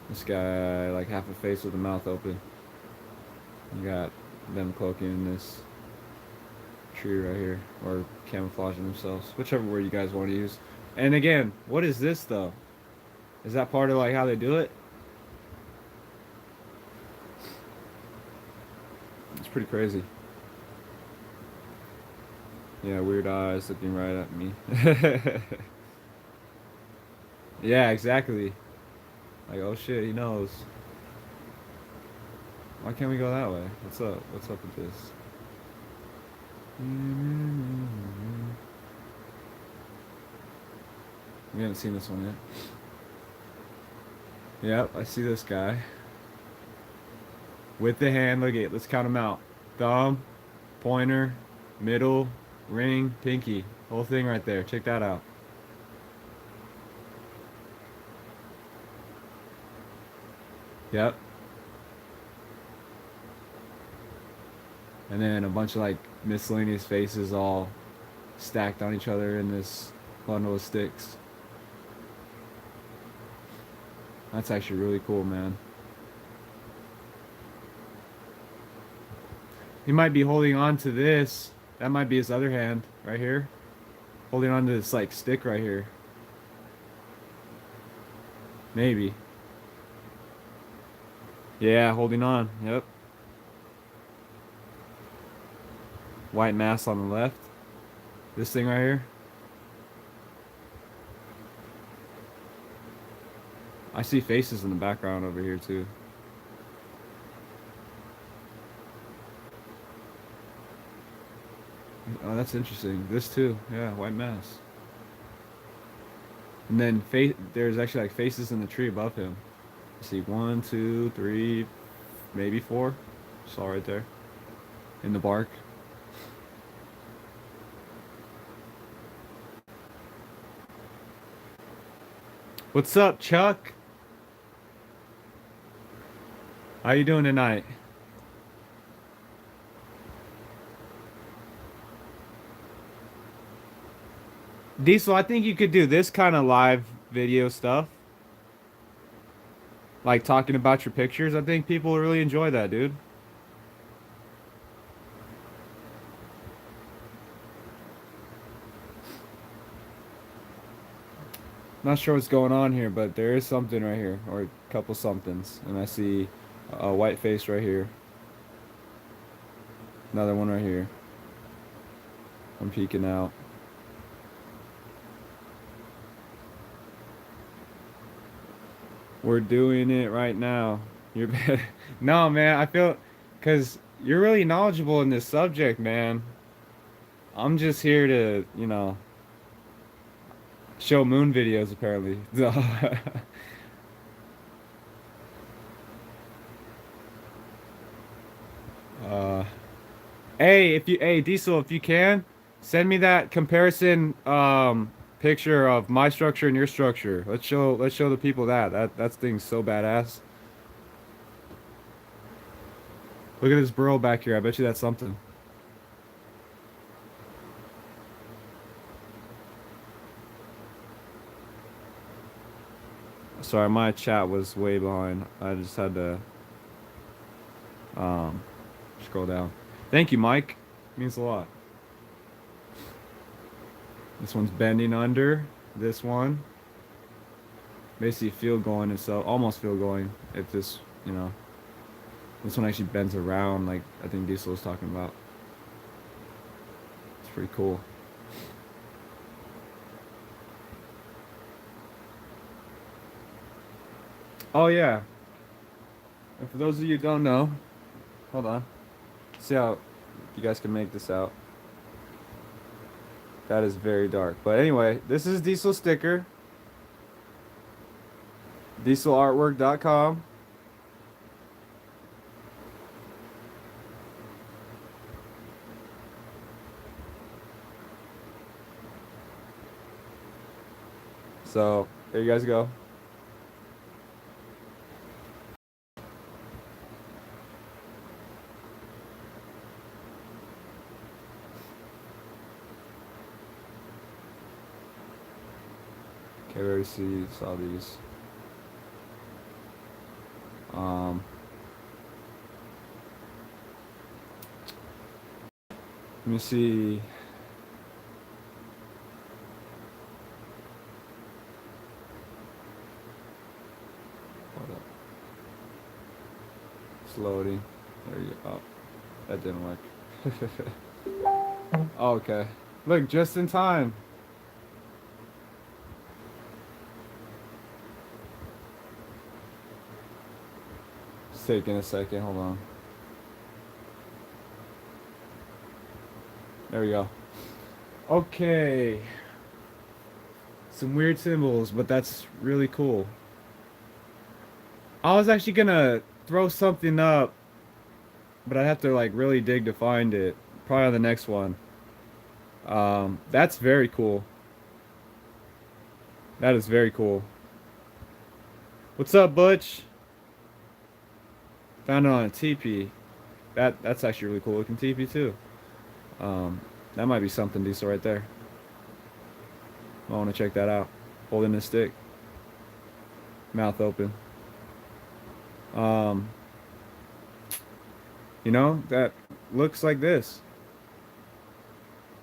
This guy, like half a face with the mouth open. You got them cloaking in this tree right here, or camouflaging themselves, whichever word you guys want to use. And again, what is this though? Is that part of like how they do it? It's pretty crazy. Yeah, weird eyes looking right at me. Yeah, exactly. Like, oh shit, he knows. Why can't we go that way? What's up? What's up with this? We haven't seen this one yet. Yep, I see this guy. With the hand, look at, let's count them out. Thumb, pointer, middle, ring, pinky. Whole thing right there. Check that out. Yep. And then a bunch of like miscellaneous faces all stacked on each other in this bundle of sticks. That's actually really cool, man. He might be holding on to this. That might be his other hand right here. Holding on to this like stick right here. Maybe. Yeah, holding on. Yep. White mass on the left. This thing right here. I see faces in the background over here too. Oh, that's interesting. This too. Yeah, white mass. And then there's actually like faces in the tree above him. I see 1, 2, 3, maybe 4. Saw right there. In the bark. What's up, Chuck? How you doing tonight? Diesel, I think you could do this kind of live video stuff. Like talking about your pictures. I think people will really enjoy that, dude. Not sure what's going on here, but there is something right here, or a couple somethings. And I see a white face right here. Another one right here. I'm peeking out. We're doing it right now. You're better. No, man, I feel, cause you're really knowledgeable in this subject, man. I'm just here to, show moon videos apparently. uh, hey, Diesel, if you can, send me that comparison picture of my structure and your structure. Let's show the people that thing's so badass. Look at this burrow back here. I bet you that's something. Sorry, my chat was way behind. I just had to scroll down. Thank you, Mike. Means a lot. This one's bending under. This one. Basically field going itself. Almost field going. If this, this one actually bends around like I think Diesel was talking about. It's pretty cool. Oh yeah. And for those of you who don't know, hold on. See how you guys can make this out. That is very dark. But anyway, this is Diesel sticker. DieselArtwork.com. So there you guys go. Okay, we already saw these. Let me see. Hold up. It's loading. There you go. Oh, that didn't work. Oh, okay. Look, just in time. It's taking a second. Hold on. There we go. Okay. Some weird symbols, but that's really cool. I was actually gonna throw something up, but I'd have to like really dig to find it. Probably on the next one. That's very cool. That is very cool. What's up, Butch? Found it on a teepee. That's actually a really cool looking teepee too. That might be something decent right there. I want to check that out. Holding the stick. Mouth open. Um, that looks like this.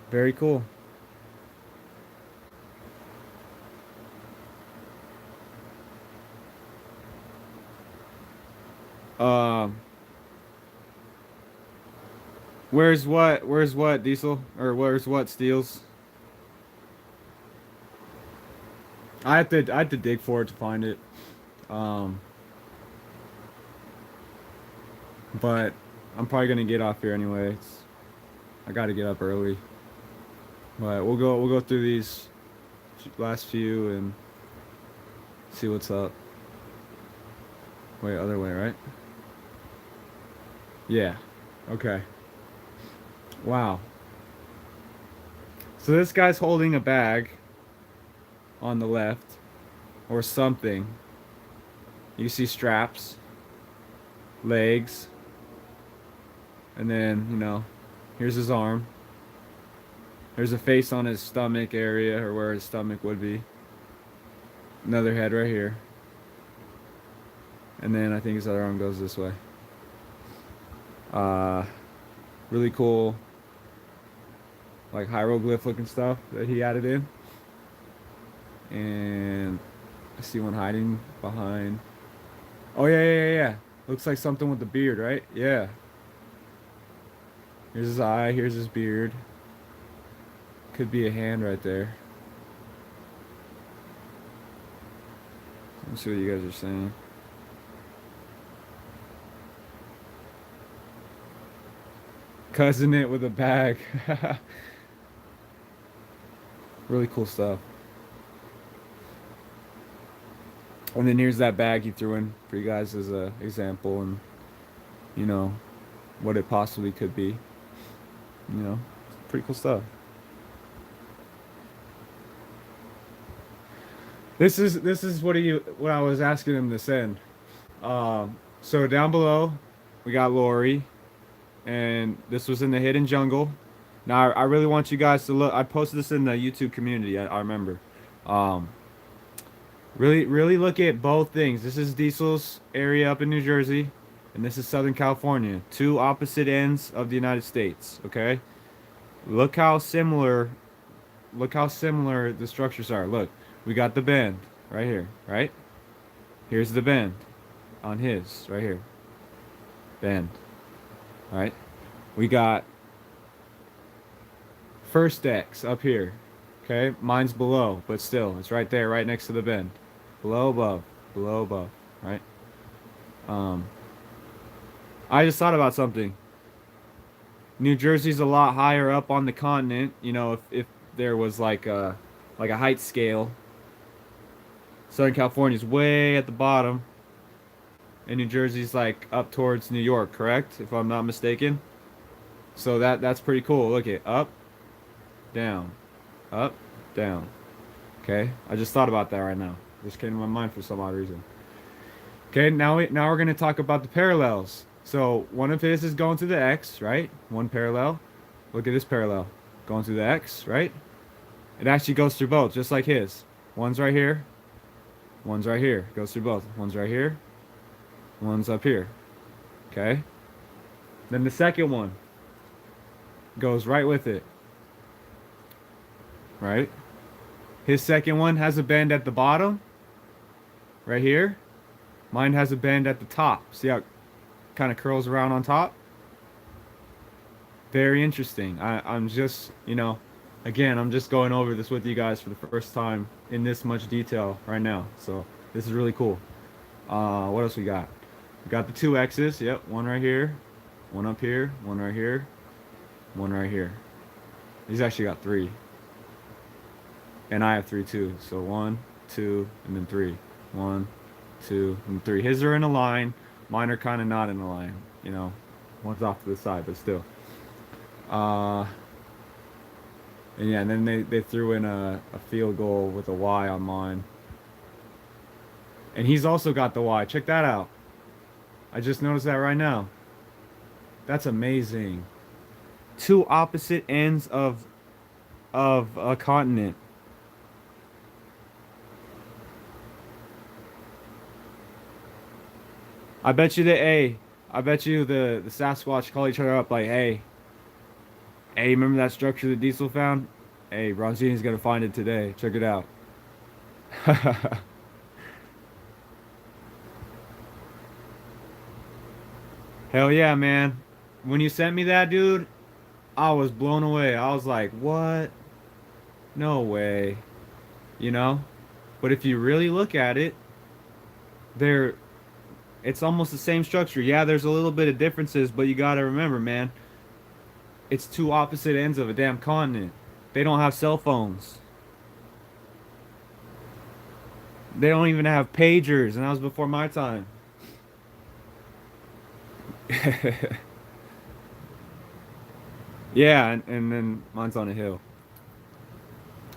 Very cool. Um, where's what? Where's what, Diesel? Or where's what, Steels? I had to dig for it to find it. Um, but I'm probably gonna get off here anyway. I gotta get up early. But we'll go through these last few and see what's up. Wait, other way, right? Yeah. Okay. Wow. So this guy's holding a bag on the left or something. You see straps, legs, and then, here's his arm. There's a face on his stomach area, or where his stomach would be. Another head right here. And then I think his other arm goes this way. Really cool, like hieroglyph looking stuff that he added in. And I see one hiding behind. Oh yeah. Looks like something with the beard, right? Yeah. Here's his eye, here's his beard. Could be a hand right there. Let's see what you guys are saying. Cousin it with a bag. Really cool stuff. And then here's that bag he threw in for you guys as a example, and what it possibly could be. Pretty cool stuff. This is what I was asking him to send. So down below, we got Lori, and this was in the hidden jungle. Now I really want you guys to look. I posted this in the YouTube community. I remember. Really look at both things. This is Diesel's area up in New Jersey, and this is Southern California. Two opposite ends of the United States. Okay. Look how similar the structures are. Look, we got the bend right here, right? Here's the bend on his right here. Bend. All right? We got first X up here. Okay? Mine's below, but still, it's right there, right next to the bend. Below, above, right? I just thought about something. New Jersey's a lot higher up on the continent. If there was like a height scale. Southern California's way at the bottom, and New Jersey's like up towards New York, correct? If I'm not mistaken. So that's pretty cool. Look at up, down, up, down. Okay, I just thought about that right now. Just came to my mind for some odd reason. Okay, now we're gonna talk about the parallels. So one of his is going to the X, right? One parallel. Look at this parallel. Going through the X, right? It actually goes through both, just like his. One's right here. One's right here. Goes through both. One's right here. One's up here. Okay? Then the second one goes right with it. Right? His second one has a bend at the bottom. Right here. Mine has a bend at the top. See how it kind of curls around on top? Very interesting. I'm just, again, I'm just going over this with you guys for the first time in this much detail right now. So this is really cool. What else we got? We got the two X's. Yep, one right here, one up here, one right here, one right here. He's actually got three. And I have three too. So 1, 2, and then 3. 1, 2, and 3. His are in a line. Mine are kind of not in a line. One's off to the side, but still. And yeah, and then they threw in a field goal with a Y on mine. And he's also got the Y. Check that out. I just noticed that right now. That's amazing. Two opposite ends of a continent. I bet you the A. I bet you the Sasquatch call each other up like, hey, remember that structure that Diesel found? Hey, Bronzini's gonna find it today. Check it out. Hell yeah, man. When you sent me that, dude, I was blown away. I was like, what? No way. You know? But if you really look at it, they're it's almost the same structure. Yeah, there's a little bit of differences, but you gotta remember, man, it's two opposite ends of a damn continent. They don't have cell phones. They don't even have pagers, and that was before my time. Yeah, and then mine's on a hill.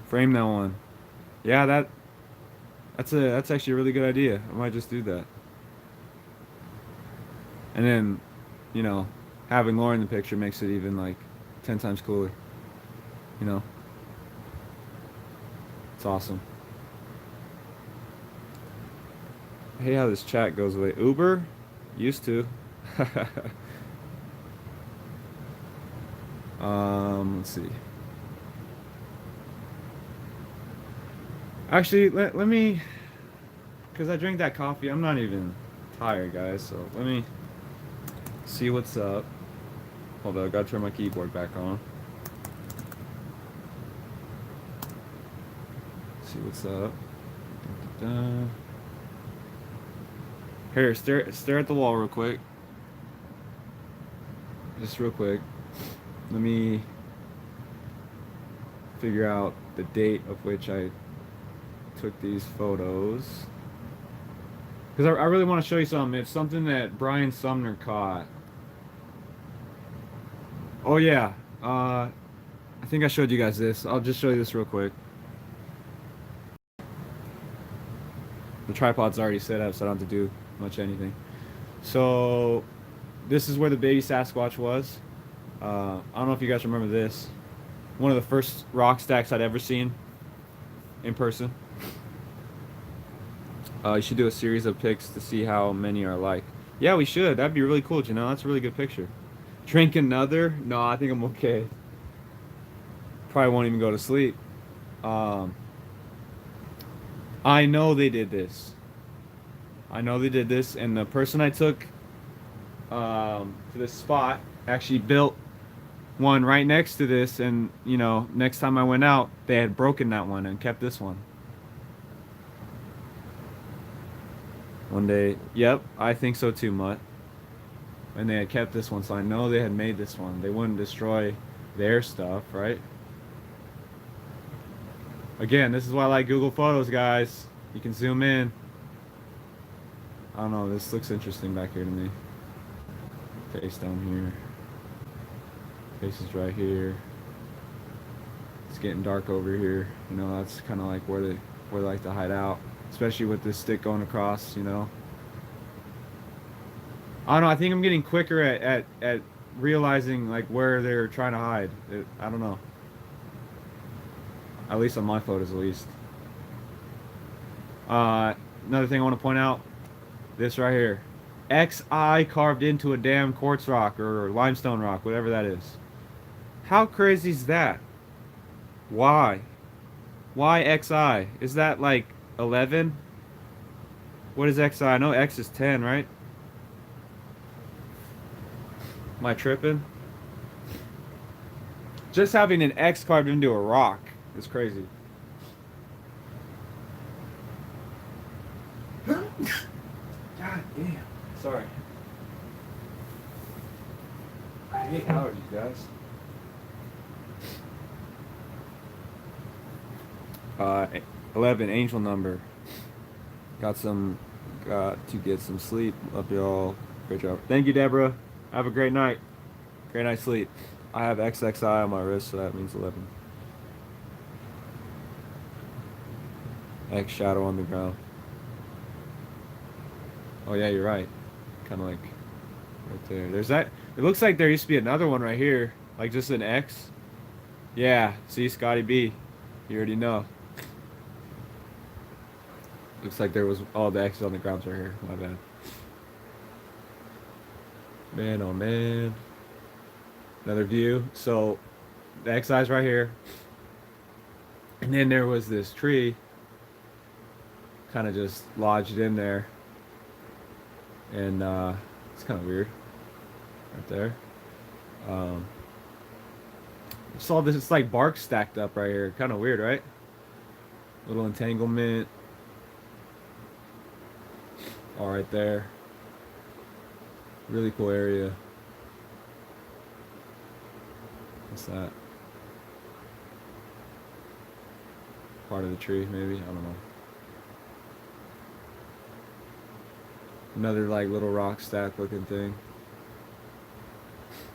Frame that one. Yeah, that's actually a really good idea. I might just do that. And then, you know, having Lauren in the picture makes it even like 10 times cooler. You know, it's awesome. I hate how this chat goes away. Uber? Used to. Let's see. Actually, let me, because I drank that coffee, I'm not even tired, guys, so let me see what's up. Hold on, I gotta turn my keyboard back on. See what's up. Da-da-da. Here, stare at the wall real quick. Just real quick. Let me figure out the date of which I took these photos. Because I really want to show you something. It's something that Brian Sumner caught. Oh yeah. I think I showed you guys this. I'll just show you this real quick. The tripod's already set up, so I don't have to do much anything. So this is where the baby Sasquatch was. I don't know if you guys remember this. One of the first rock stacks I'd ever seen in person. You should do a series of pics to see how many are alike. Yeah, we should. That'd be really cool, you know. That's a really good picture. Drink another? No, I think I'm okay. Probably won't even go to sleep. I know they did this. I know they did this, and the person I took to this spot actually built one right next to this, and you know, next time I went out, they had broken that one and kept this one. One day, yep, I think so too, Mutt. And they had kept this one, so I know they had made this one. They wouldn't destroy their stuff, right? Again, this is why I like Google Photos, guys. You can zoom in. I don't know, this looks interesting back here to me. Face down here. Face is right here. It's getting dark over here. You know, that's kind of like where they like to hide out. Especially with this stick going across, you know. I don't know, I think I'm getting quicker at realizing like where they're trying to hide. I don't know. At least on my photos, at least. Another thing I want to point out, this right here. XI carved into a damn quartz rock or limestone rock, whatever that is. How crazy is that? Why? Why XI? Is that like 11? What is XI? I know X is 10, right? Am I tripping? Just having an X carved into a rock is crazy. God damn. Sorry. I hate allergies, guys. 11, angel number. Got to get some sleep. Love y'all. Great job. Thank you, Deborah. Have a great night. Great night's sleep. I have XXI on my wrist, so that means 11. X shadow on the ground. Oh yeah, you're right. Kind of like right there. There's that. It looks like there used to be another one right here, like just an X. Yeah. See, Scotty B. You already know. Looks like there was all the X's on the grounds right here. My bad. Man, oh man. Another view. So the X-Eye's right here. And then there was this tree kind of just lodged in there. And it's kind of weird right there. Um, just all this, it's like bark stacked up right here. Kind of weird, right? Little entanglement. All right there. Really cool area. What's that? Part of the tree, maybe? I don't know. Another like little rock stack looking thing.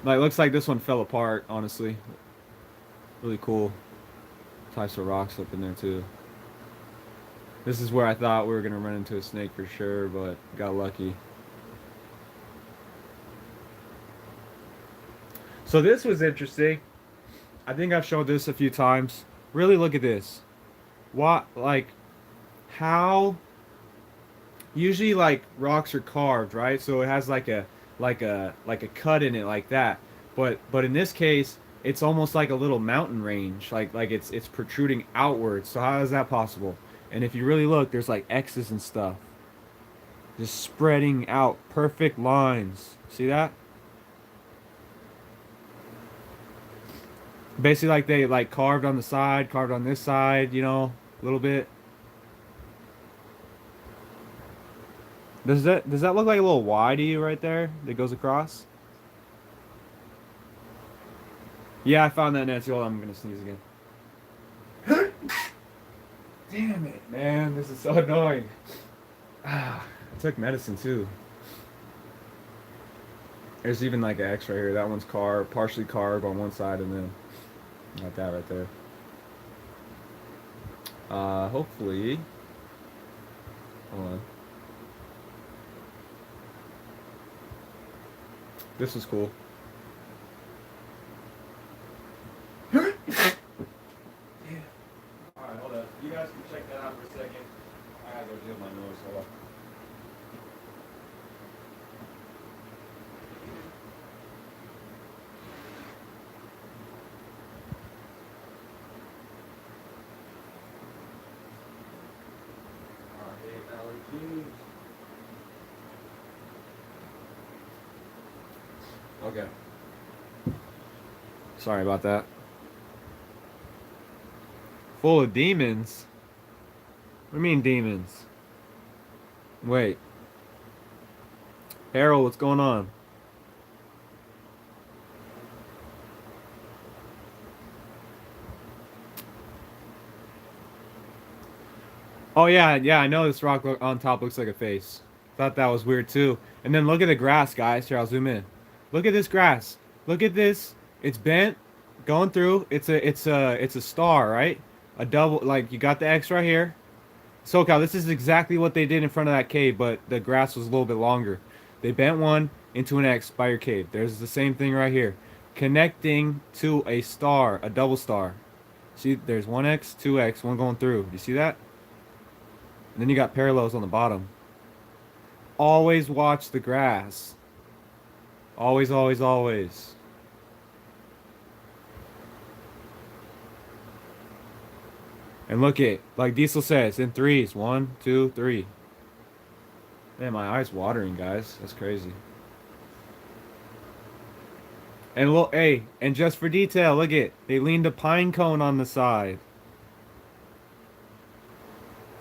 Like looks like this one fell apart, honestly. Really cool types of rocks up in there too. This is where I thought we were gonna run into a snake for sure, but got lucky. So this was interesting. I think I've showed this a few times. Really look at this. What like how usually like rocks are carved, right? So it has like a cut in it like that. But in this case, it's almost like a little mountain range, like it's protruding outwards. So how is that possible? And if you really look, there's like X's and stuff, just spreading out, perfect lines. See that? Basically, like they like carved on the side, carved on this side, a little bit. Does that look like a little Y to you right there that goes across? Yeah, I found that, Nancy. Hold on, I'm gonna sneeze again. Damn it, man, this is so annoying. Ah, I took medicine too. There's even like an X right here. That one's carved, partially carved on one side, and then like that right there. Hopefully. Hold on. This is cool. Yeah. Alright, hold up. You guys can check that out for a second. I gotta go deal with my nose. Hold up. Alright, allergies. Okay. Sorry about that. Full of demons? What do you mean demons? Wait. Harold, what's going on? Oh yeah, I know this rock on top looks like a face. Thought that was weird too. And then look at the grass, guys. Here, I'll zoom in. Look at this grass. Look at this. It's bent, going through. It's a star, right? A double, like you got the X right here. SoCal, this is exactly what they did in front of that cave, but the grass was a little bit longer. They bent one into an X by your cave. There's the same thing right here. Connecting to a star, a double star. See, there's one X, two X, one going through. You see that? And then you got parallels on the bottom. Always watch the grass. Always, always, always. And look it, like Diesel says, in threes. 1, 2, 3. Man, my eyes watering, guys. That's crazy. And look, hey, and just for detail, look it. They leaned a pine cone on the side.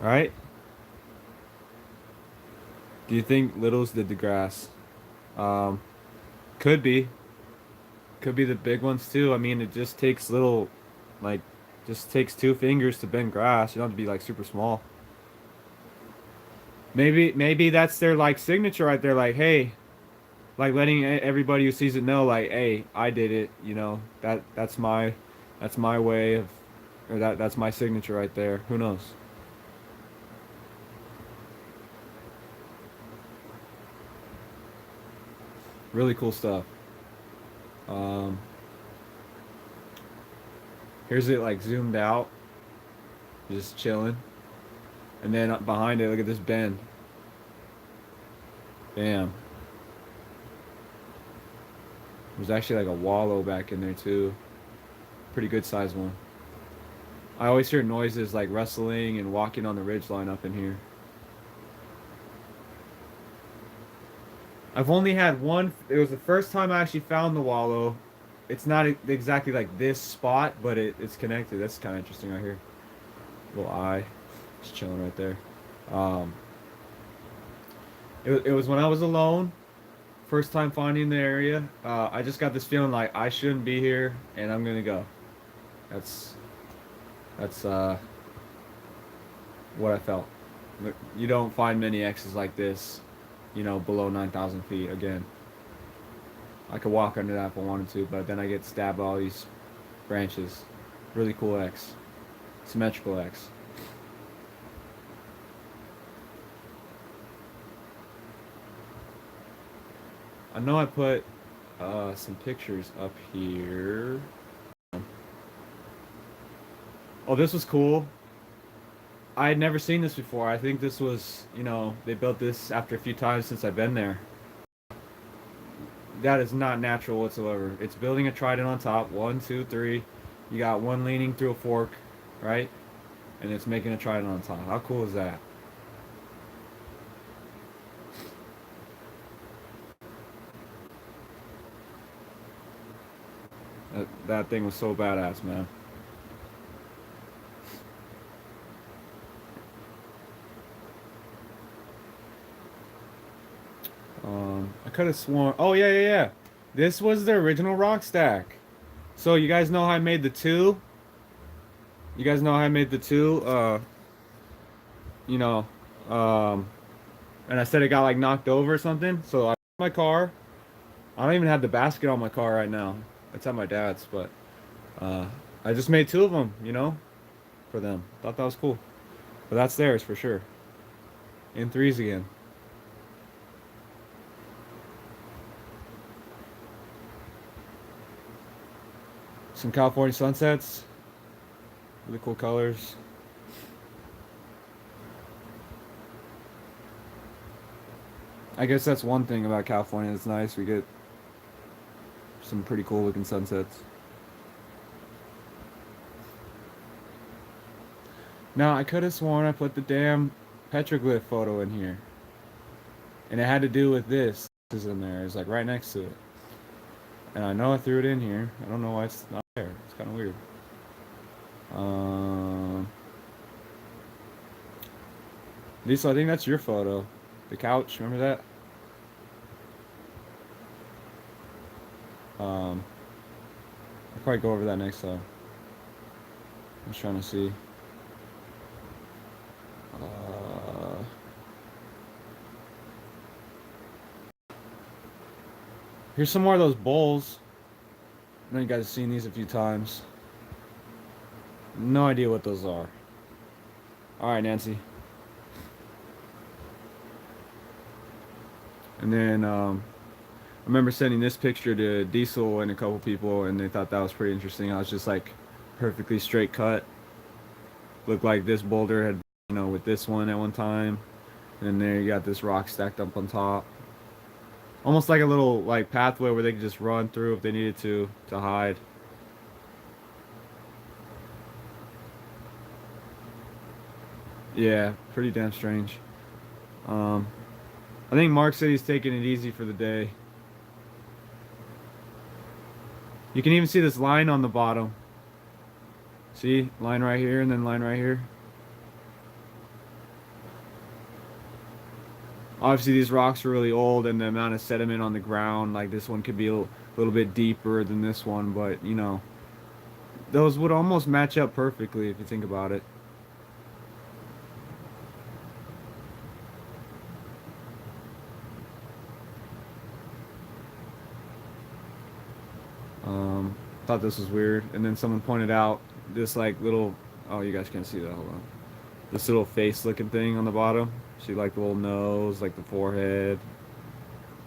Right? Do you think Littles did the grass? Um, could be. Could be the big ones too. I mean, it just takes little, like, just takes 2 fingers to bend grass. You don't have to be like super small. Maybe that's their like signature right there. Like, hey, like letting everybody who sees it know, like, hey, I did it. That's my way of, or that's my signature right there. Who knows? Really cool stuff. Um, Here's it like zoomed out, just chilling. And then up behind it, look at this bend. Bam. There's actually like a wallow back in there too. Pretty good sized one. I always hear noises like rustling and walking on the ridgeline up in here. I've only had one. It was the first time I actually found the wallow. It's not exactly like this spot, but it's connected. That's kind of interesting right here. Little eye, just chilling right there. Um, it was when I was alone, first time finding the area. I just got this feeling like I shouldn't be here, and I'm gonna go. That's that's what I felt. You don't find many X's like this, below 9,000 feet. Again, I could walk under that if I wanted to, but then I get stabbed by all these branches. Really cool X, symmetrical X. I know I put some pictures up here. Oh, this was cool. I had never seen this before. I think this was, they built this after a few times since I've been there. That is not natural whatsoever. It's building a trident on top. 1, 2, 3. You got one leaning through a fork, right? And it's making a trident on top. How cool is that? That thing was so badass, man. I could have sworn. Oh yeah. This was the original rock stack. So you guys know how I made the two? You guys know how I made the two? You know, um, and I said it got like knocked over or something. So I my car. I don't even have the basket on my car right now. It's at my dad's, but uh, I just made two of them. For them. Thought that was cool. But that's theirs for sure. In threes again. Some California sunsets. Really cool colors. I guess that's one thing about California that's nice. We get some pretty cool looking sunsets. Now, I could have sworn I put the damn petroglyph photo in here. And it had to do with this. This is in there. It's like right next to it. And I know I threw it in here. I don't know why it's not there. It's kind of weird. Lisa, I think that's your photo. The couch, remember that? I'll probably go over that next time. I'm just trying to see. Here's some more of those bowls. I know you guys have seen these a few times. No idea what those are. Alright, Nancy. And then, I remember sending this picture to Diesel and a couple people, and they thought that was pretty interesting. I was just like, perfectly straight cut. Looked like this boulder had, with this one at one time. And then there you got this rock stacked up on top. Almost like a little like pathway where they could just run through if they needed to hide. Yeah, pretty damn strange. I think Mark said he's taking it easy for the day. You can even see this line on the bottom. See? Line right here and then line right here. Obviously these rocks are really old, and the amount of sediment on the ground, like this one could be a little bit deeper than this one, but those would almost match up perfectly if you think about it. Thought this was weird, and then someone pointed out this like little, oh, you guys can't see that, hold on, this little face looking thing on the bottom. See, like the little nose, like the forehead,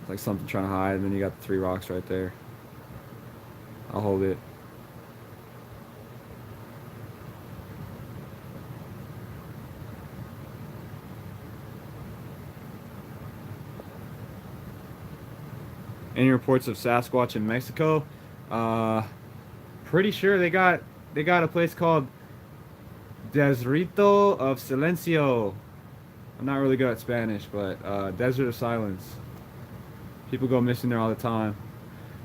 like something trying to hide, and then you got the three rocks right there. I'll hold it. Any reports of Sasquatch in Mexico? Uh, Pretty sure they got a place called Desierto of Silencio. I'm not really good at Spanish, but Desert of Silence. People go missing there all the time.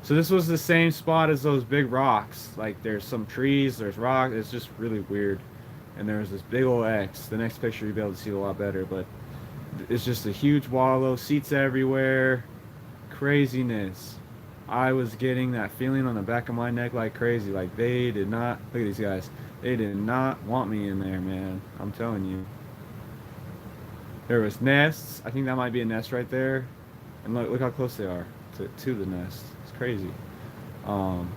So this was the same spot as those big rocks. Like there's some trees, there's rock. It's just really weird. And there's this big old X. The next picture you'll be able to see a lot better, but it's just a huge wallow, seats everywhere, craziness. I was getting that feeling on the back of my neck like crazy. Like they did not, look at these guys. They did not want me in there, man. I'm telling you. There was nests. I think that might be a nest right there. And look how close they are to the nest. It's crazy. Um,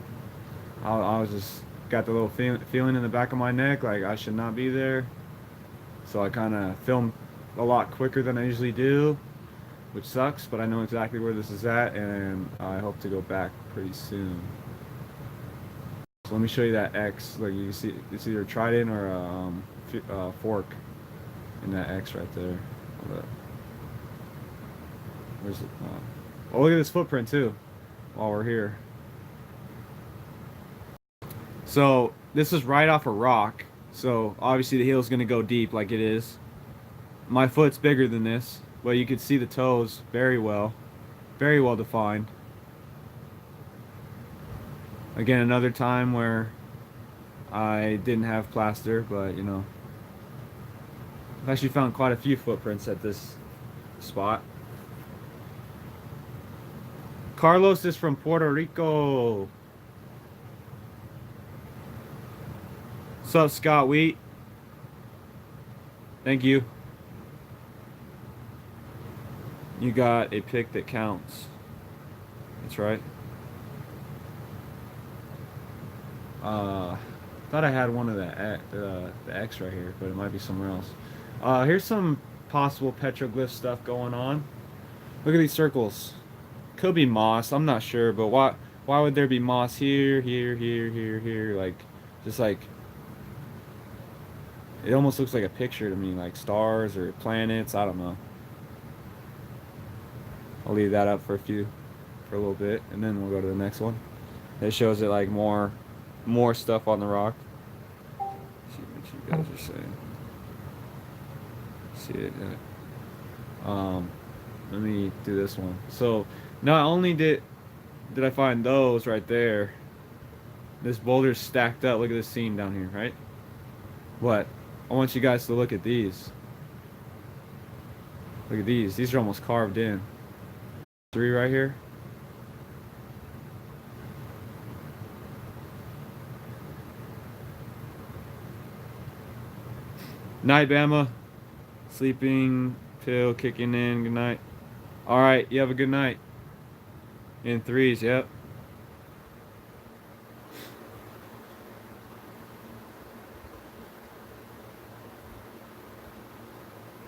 I was just got the little feeling in the back of my neck like I should not be there. So I kind of filmed a lot quicker than I usually do, which sucks, but I know exactly where this is at, and I hope to go back pretty soon. So let me show you that X. Like you can see, it's either a trident or a fork in that X right there. Hold up. Where's it? Oh, look at this footprint too. While we're here, so this is right off a rock. So obviously the heel's gonna go deep like it is. My foot's bigger than this, but you can see the toes very well defined. Again, another time where I didn't have plaster, but you know, I've actually found quite a few footprints at this spot. Carlos is from Puerto Rico. What's up, Scott Wheat? Thank you. You got a pick that counts. That's right. Thought I had one of the X right here, but it might be somewhere else. Here's some possible petroglyph stuff going on. Look at these circles. Could be moss. I'm not sure, but why would there be moss here, here? Like, just like it almost looks like a picture to me, like stars or planets. I don't know. I'll leave that up for a little bit, and then we'll go to the next one. It shows it like more stuff on the rock. See what you guys are saying. See it. Let me do this one. So not only did I find those right there, this boulder's stacked up. Look at this seam down here, right? But I want you guys to look at these. Look at these. These are almost carved in. 3 right here. Night, Bama. Sleeping pill kicking in. Good night. All right, you have a good night. In 3s, yep.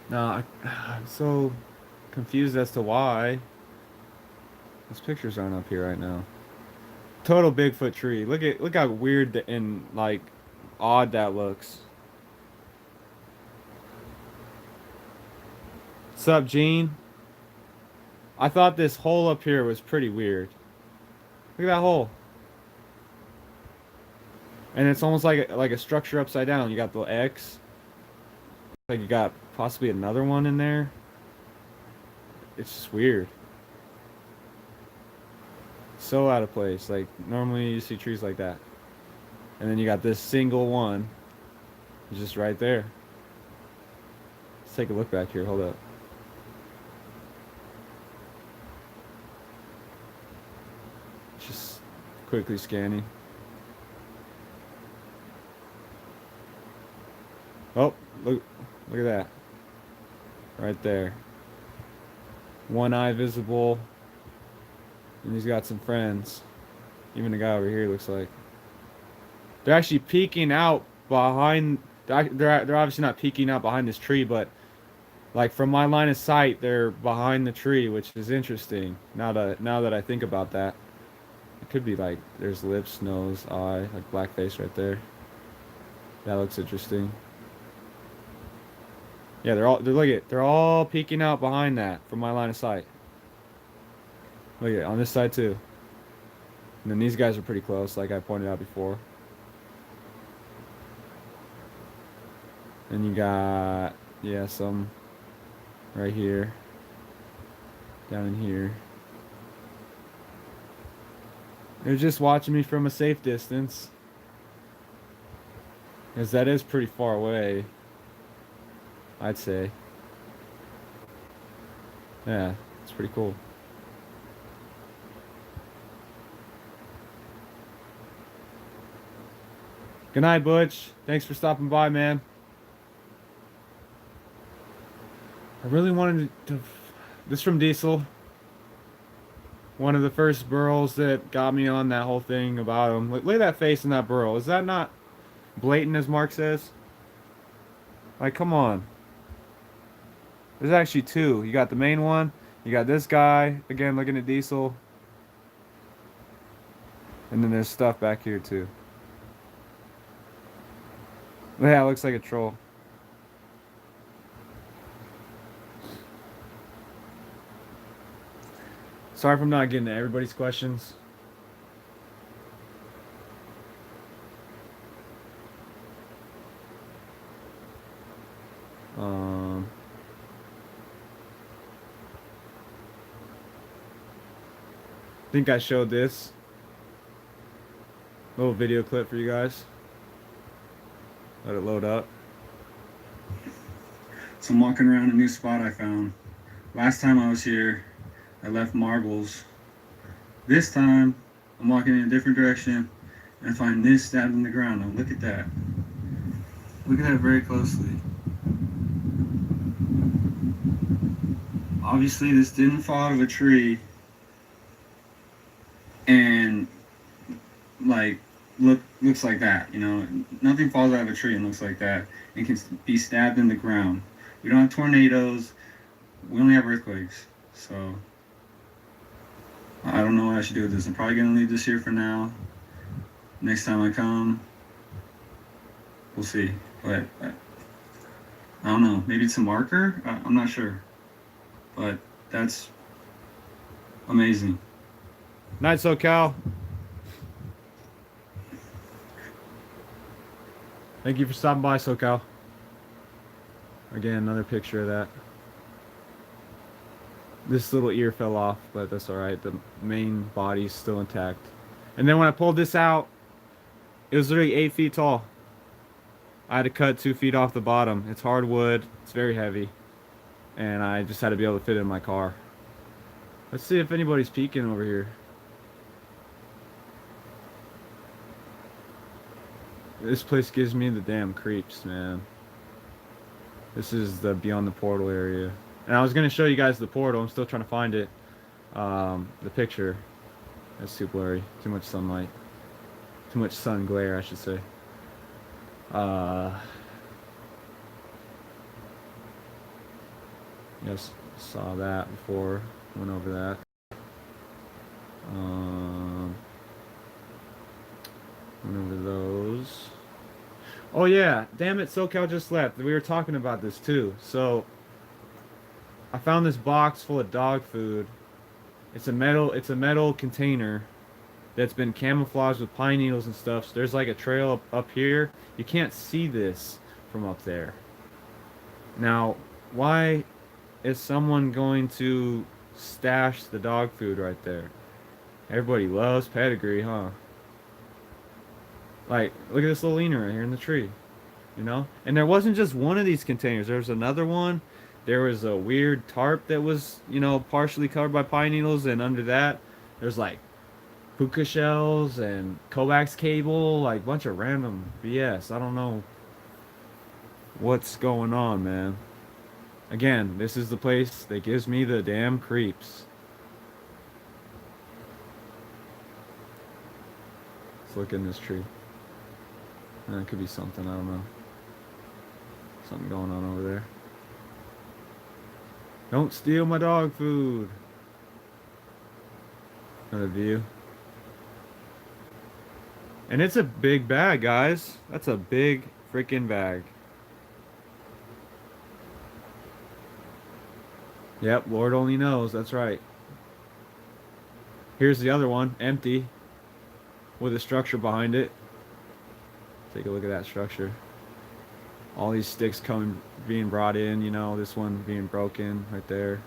Nah, I'm so confused as to why those pictures aren't up here right now. Total Bigfoot tree. Look how weird and like odd that looks. What's up, Gene? I thought this hole up here was pretty weird. Look at that hole. And it's almost like a structure upside down. You got the X. Like you got possibly another one in there. It's just weird. So out of place. Like normally you see trees like that. And then you got this single one. Just right there. Let's take a look back here. Hold up. Just quickly scanning. Oh, look at that. Right there. One eye visible. And he's got some friends. Even the guy over here looks like. They're actually peeking out behind. They're obviously not peeking out behind this tree, but like from my line of sight, they're behind the tree, which is interesting. Now that I think about that, it could be like there's lips, nose, eye, like black face right there. That looks interesting. Yeah, they're all peeking out behind that from my line of sight. Look at it, on this side too. And then these guys are pretty close, like I pointed out before. And you got, yeah, some right here, down in here. They're just watching me from a safe distance. Because that is pretty far away, I'd say. Yeah, it's pretty cool. Good night, Butch. Thanks for stopping by, man. I really wanted to. This from Diesel. One of the first burrows that got me on that whole thing about him. Look at that face in that burrow. Is that not blatant, as Mark says? Like, come on. There's actually two. You got the main one. You got this guy. Again, looking at Diesel. And then there's stuff back here, too. Yeah, it looks like a troll. Sorry if I'm not getting to everybody's questions. I think I showed this little video clip for you guys. Let it load up. So I'm walking around a new spot I found. Last time I was here, I left marbles. This time, I'm walking in a different direction and I find this stabbed in the ground. Now look at that. Look at that very closely. Obviously this didn't fall out of a tree and like looks like that, you know. Nothing falls out of a tree and looks like that and can be stabbed in the ground. We don't have tornadoes, we only have earthquakes. So I don't know what I should do with this. I'm probably gonna leave this here for now. Next time I come, we'll see. But I don't know, maybe it's a marker? I'm not sure. But that's amazing. Night, SoCal. Thank you for stopping by, SoCal. Again, another picture of that. This little ear fell off, but that's alright. The main body's still intact. And then when I pulled this out, it was literally 8 feet tall. I had to cut 2 feet off the bottom. It's hardwood. It's very heavy. And I just had to be able to fit it in my car. Let's see if anybody's peeking over here. This place gives me the damn creeps, man. This is the Beyond the Portal area. And I was going to show you guys the portal. I'm still trying to find it. The picture. That's too blurry. Too much sunlight. Too much sun glare, I should say. Yes, saw that before. Went over that. Went over those. Oh yeah, damn it, SoCal just left. We were talking about this too. So I found this box full of dog food. It's a metal container that's been camouflaged with pine needles and stuff. So there's like a trail up here. You can't see this from up there. Now, why is someone going to stash the dog food right there? Everybody loves pedigree, huh? Like, look at this little Lena right here in the tree, you know? And there wasn't just one of these containers. There was another one. There was a weird tarp that was, you know, partially covered by pine needles. And under that, there's like puka shells and coax cable, like a bunch of random BS. I don't know what's going on, man. Again, this is the place that gives me the damn creeps. Let's look in this tree. It could be something, I don't know. Something going on over there. Don't steal my dog food. Another view. And it's a big bag, guys. That's a big freaking bag. Yep, Lord only knows. That's right. Here's the other one, empty, with a structure behind it. Take a look at that structure. All these sticks being brought in, you know, this one being broken right there.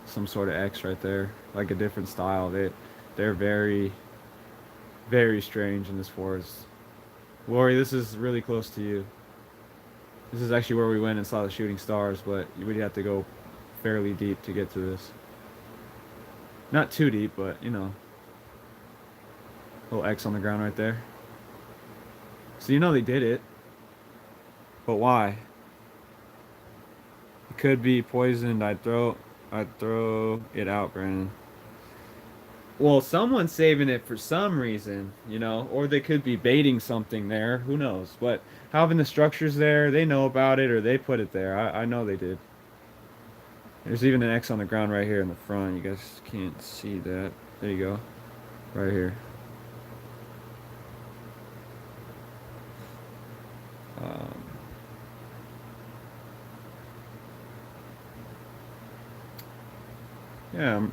Some sort of X right there, like a different style. They're very, very strange in this forest. Lori, this is really close to you. This is actually where we went and saw the shooting stars, but we'd have to go fairly deep to get to this. Not too deep, but you know, little X on the ground right there. So you know they did it, but why? It could be poisoned. I'd throw it out, Brandon. Well, someone's saving it for some reason, you know, or they could be baiting something there. Who knows? But having the structures there, they know about it or they put it there. I know they did. There's even an X on the ground right here in the front. You guys can't see that. There you go. Right here. Um, yeah.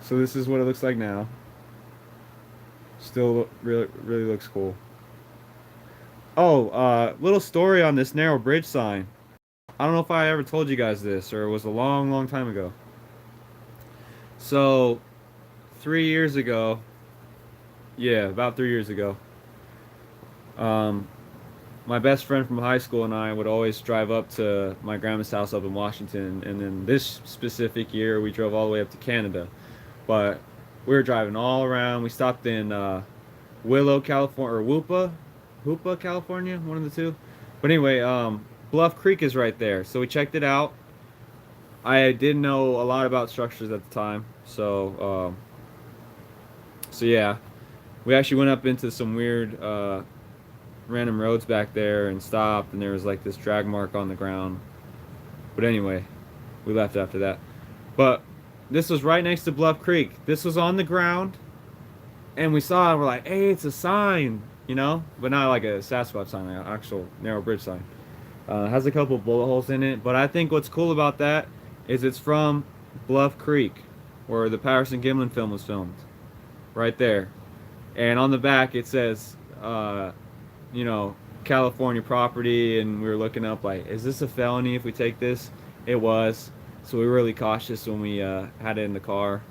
So this is what it looks like now. Still really really looks cool. Oh, little story on this narrow bridge sign. I don't know if I ever told you guys this or it was a long, long time ago. So, 3 years ago, yeah, about 3 years ago, um, my best friend from high school and I would always drive up to my grandma's house up in Washington, and then this specific year we drove all the way up to Canada. But we were driving all around. We stopped in Willow, California, or Hoopa, California, one of the two. But anyway, Bluff Creek is right there, so we checked it out. I didn't know a lot about structures at the time, so yeah, we actually went up into some weird random roads back there and stopped, and there was like this drag mark on the ground. But anyway, we left after that. But this was right next to Bluff Creek. This was on the ground, and we saw it. We're like, hey, it's a sign, you know, but not like a Sasquatch sign, like an actual narrow bridge sign. Has a couple bullet holes in it, but I think what's cool about that is it's from Bluff Creek, where the Patterson Gimlin film was filmed, right there. And on the back it says, you know, California property, and we were looking up like, is this a felony if we take this? It was, so we were really cautious when we had it in the car.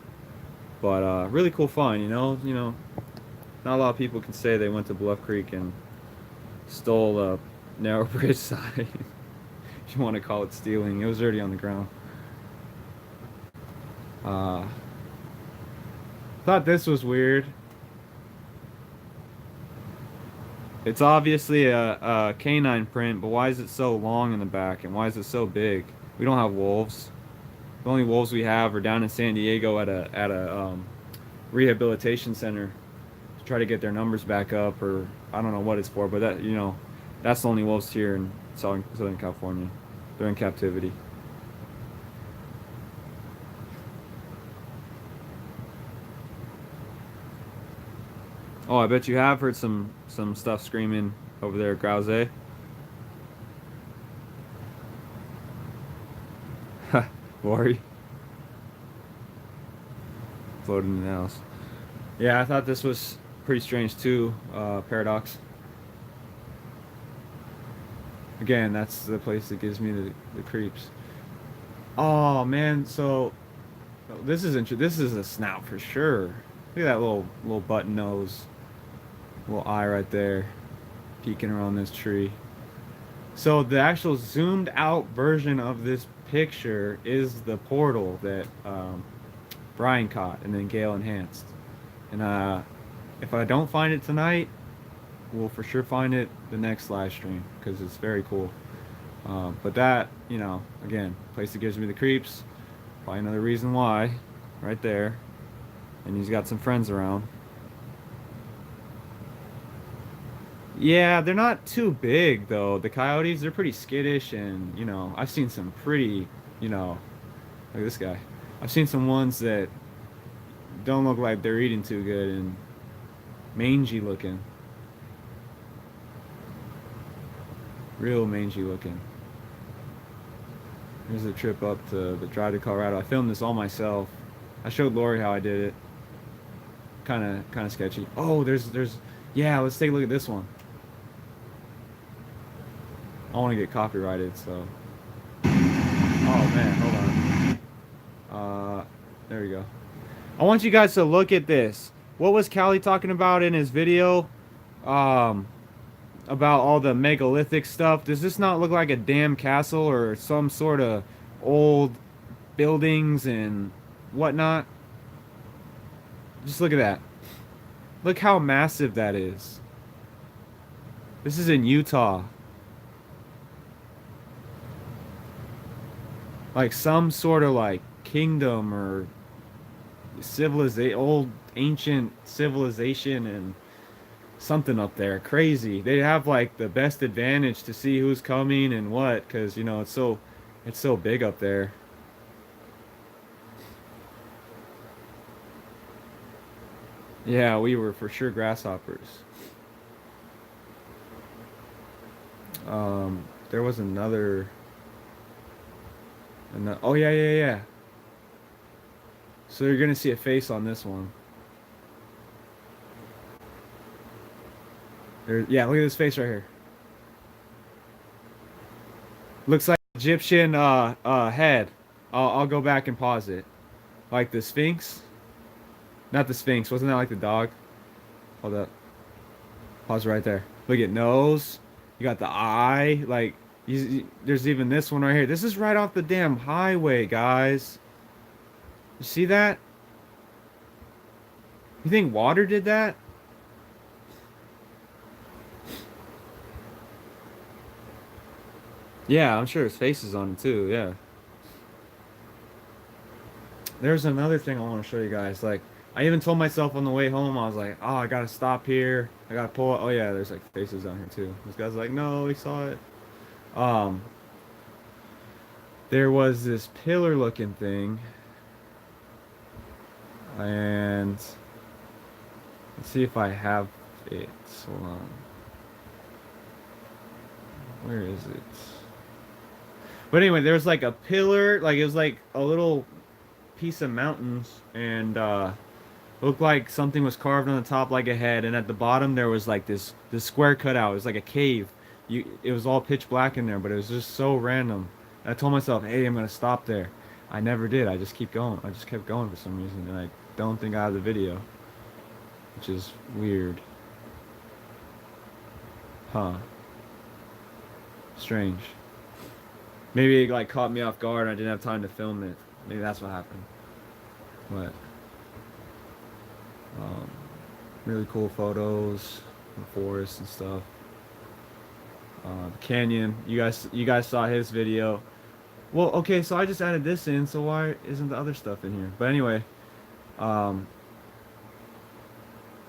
But really cool find, you know, not a lot of people can say they went to Bluff Creek and stole a narrow bridge sign. If you want to call it stealing, it was already on the ground. Thought this was weird. It's obviously a canine print, but why is it so long in the back, and why is it so big? We don't have wolves. The only wolves we have are down in San Diego at a rehabilitation center to try to get their numbers back up, or I don't know what it's for, but that, you know, that's the only wolves here in Southern California. They're in captivity. Oh, I bet you have heard some stuff screaming over there at Grouse. Lori. Floating in the house. Yeah, I thought this was pretty strange too, Paradox. Again, that's the place that gives me the creeps. Oh man, so this is this is a snout for sure. Look at that little button nose, little eye right there, peeking around this tree. So the actual zoomed out version of this picture is the portal that Brian caught and then Gale enhanced. And if I don't find it tonight, we'll for sure find it the next live stream because it's very cool. But that, you know, again, place that gives me the creeps. Probably another reason why, right there. And he's got some friends around. Yeah, they're not too big though. The coyotes, they're pretty skittish, and you know, I've seen some pretty, you know, look at this guy. I've seen some ones that don't look like they're eating too good and mangy looking. Real mangy looking. Here's a trip up to the drive to Colorado. I filmed this all myself. I showed Lori how I did it. kind of sketchy. Oh, there's yeah, let's take a look at this one. I want to get copyrighted, so. Oh man, hold on. There we go. I want you guys to look at this. What was Callie talking about in his video? About all the megalithic stuff. Does this not look like a damn castle or some sort of old buildings and whatnot? Just look at that. Look how massive that is. This is in Utah. Like some sort of like kingdom or civilization, old ancient civilization and something up there. Crazy. They have like the best advantage to see who's coming and what, because you know it's so big up there. Yeah, we were for sure grasshoppers. There was another. Oh yeah. So you're gonna see a face on this one. Yeah, look at this face right here. Looks like Egyptian head. I'll go back and pause it. Like the Sphinx. Not the Sphinx. Wasn't that like the dog? Hold up. Pause right there. Look at nose. You got the eye. Like, there's even this one right here. This is right off the damn highway, guys. You see that? You think water did that? Yeah, I'm sure his face is on it too. Yeah. There's another thing I want to show you guys. Like, I even told myself on the way home, I was like, oh, I gotta stop here. I gotta pull. Oh yeah, there's like faces down here too. This guy's like, no, he saw it. There was this pillar-looking thing, and let's see if I have it. Hold on. Where is it? But anyway, there was like a pillar, like it was like a little piece of mountains, and looked like something was carved on the top like a head, and at the bottom there was like this square cutout. It was like a cave. It was all pitch black in there, but it was just so random. I told myself, hey, I'm gonna stop there. I never did. I just keep going. I just kept going for some reason, and I don't think I have the video, which is weird. Huh. Strange. Maybe it like caught me off guard and I didn't have time to film it. Maybe that's what happened. But really cool photos of the forest and stuff. The canyon. You guys saw his video. Well, okay, so I just added this in, so why isn't the other stuff in here? But anyway, I'm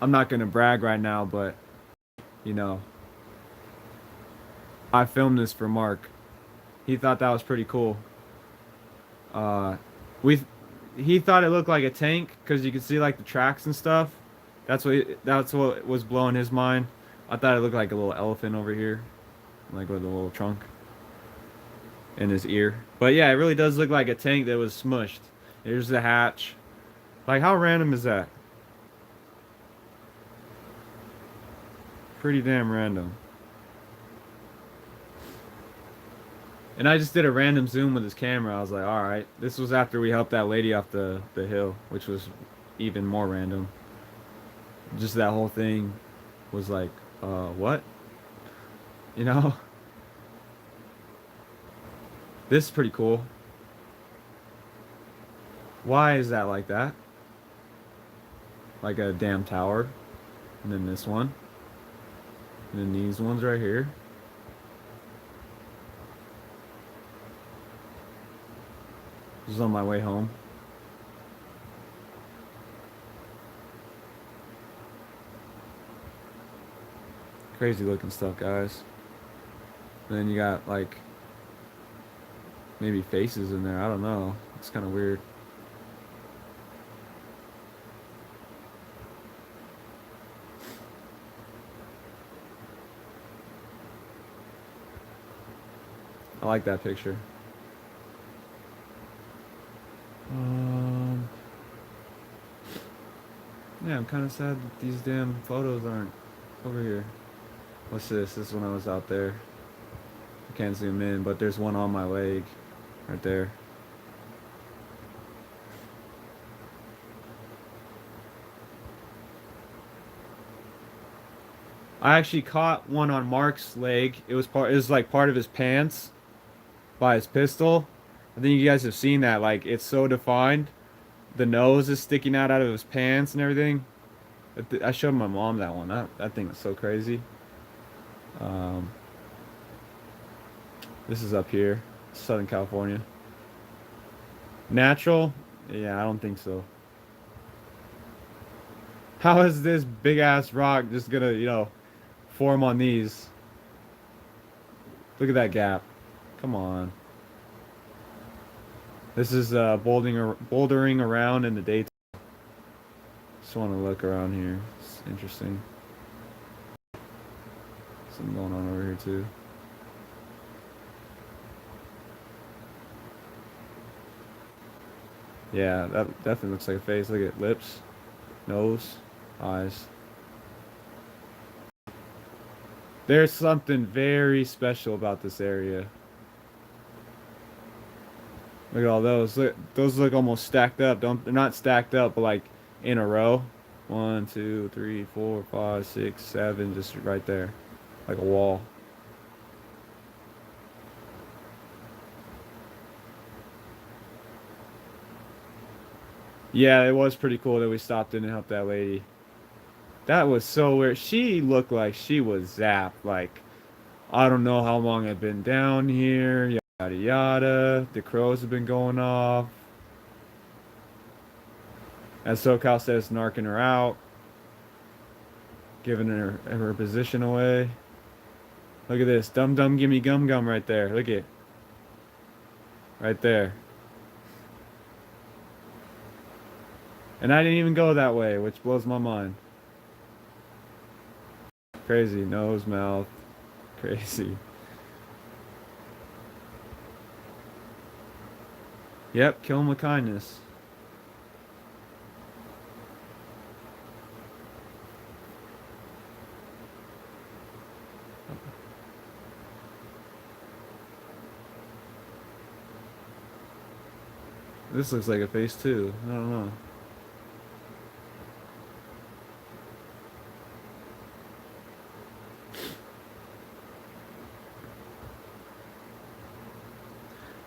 not gonna brag right now, but you know, I filmed this for Mark. He thought that was pretty cool. He thought it looked like a tank because you could see like the tracks and stuff. That's what was blowing his mind. I thought it looked like a little elephant over here, like with a little trunk in his ear. But yeah, it really does look like a tank that was smushed. Here's the hatch. Like, how random is that? Pretty damn random. And I just did a random zoom with his camera. I was like, alright. This was after we helped that lady off the hill, which was even more random. Just that whole thing was like, what? You know? This is pretty cool. Why is that like that? Like a damn tower. And then this one. And then these ones right here. This is on my way home. Crazy looking stuff, guys. And then you got like maybe faces in there. I don't know. It's kind of weird. I like that picture. Yeah, I'm kind of sad that these damn photos aren't over here. What's this? This is when I was out there. I can't zoom in, but there's one on my leg right there. I actually caught one on Mark's leg. It was like part of his pants by his pistol. I think you guys have seen that. Like, it's so defined. The nose is sticking out of his pants and everything. I showed my mom that one. That thing was so crazy. Um, this is up here, Southern California. Natural? Yeah, I don't think so. How is this big ass rock just gonna, form on these? Look at that gap. Come on. This is bouldering around in the daytime. Just want to look around here. It's interesting. Something going on over here too. Yeah, that definitely looks like a face. Look at lips, nose, eyes. There's something very special about this area. Look at all those. Look, those look almost stacked up. They're not stacked up, but like in a row. 1, 2, 3, 4, 5, 6, 7, just right there, like a wall. Yeah, it was pretty cool that we stopped in and helped that lady. That was so weird. She looked like she was zapped. Like, I don't know how long I've been down here. Yada yada. The crows have been going off. As SoCal says, narking her out. Giving her position away. Look at this. Dum dum gimme gum gum right there. Look at it. Right there. And I didn't even go that way, which blows my mind. Crazy. Nose, mouth. Crazy. Yep, kill him with kindness. This looks like a face too. I don't know.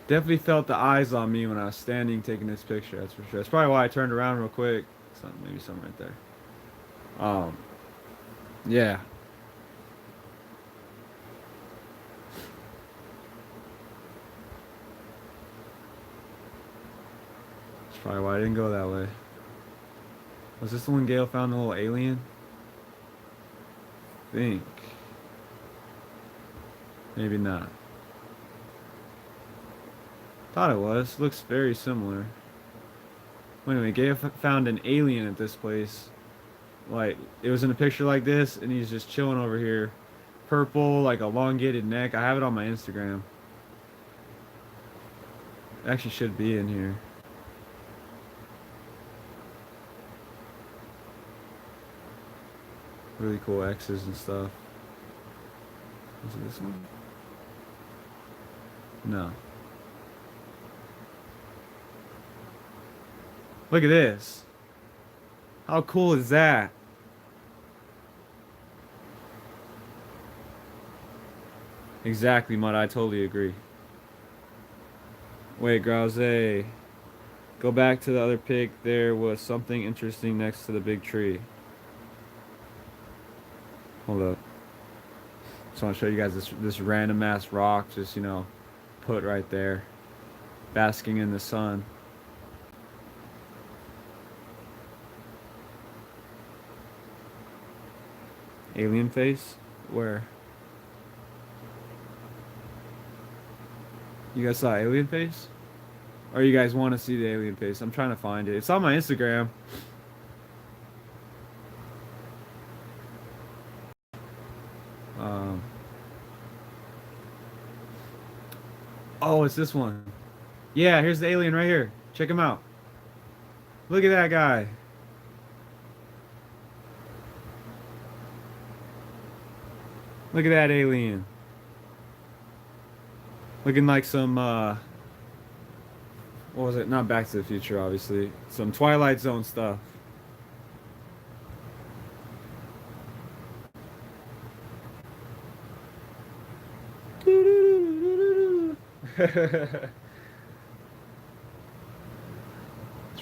Definitely felt the eyes on me when I was standing taking this picture, that's for sure. That's probably why I turned around real quick. Maybe something right there. Yeah. That's probably why I didn't go that way. Was this the one Gail found the little alien? Think. Maybe not. Thought it was. Looks very similar. Wait a minute, Gail found an alien at this place. Like, it was in a picture like this, and he's just chilling over here. Purple, like elongated neck. I have it on my Instagram. It actually should be in here. Really cool X's and stuff. Is it this one? No. Look at this. How cool is that? Exactly, Mud. I totally agree. Wait, Grouse. Go back to the other pic. There was something interesting next to the big tree. Hold up. Just want to show you guys this random ass rock just, put right there. Basking in the sun. Alien face? Where? You guys saw alien face? Or you guys want to see the alien face? I'm trying to find it. It's on my Instagram. Oh, it's this one. Yeah, here's the alien right here. Check him out. Look at that guy. Look at that alien. Looking like some, what was it? Not Back to the Future, obviously. Some Twilight Zone stuff. It's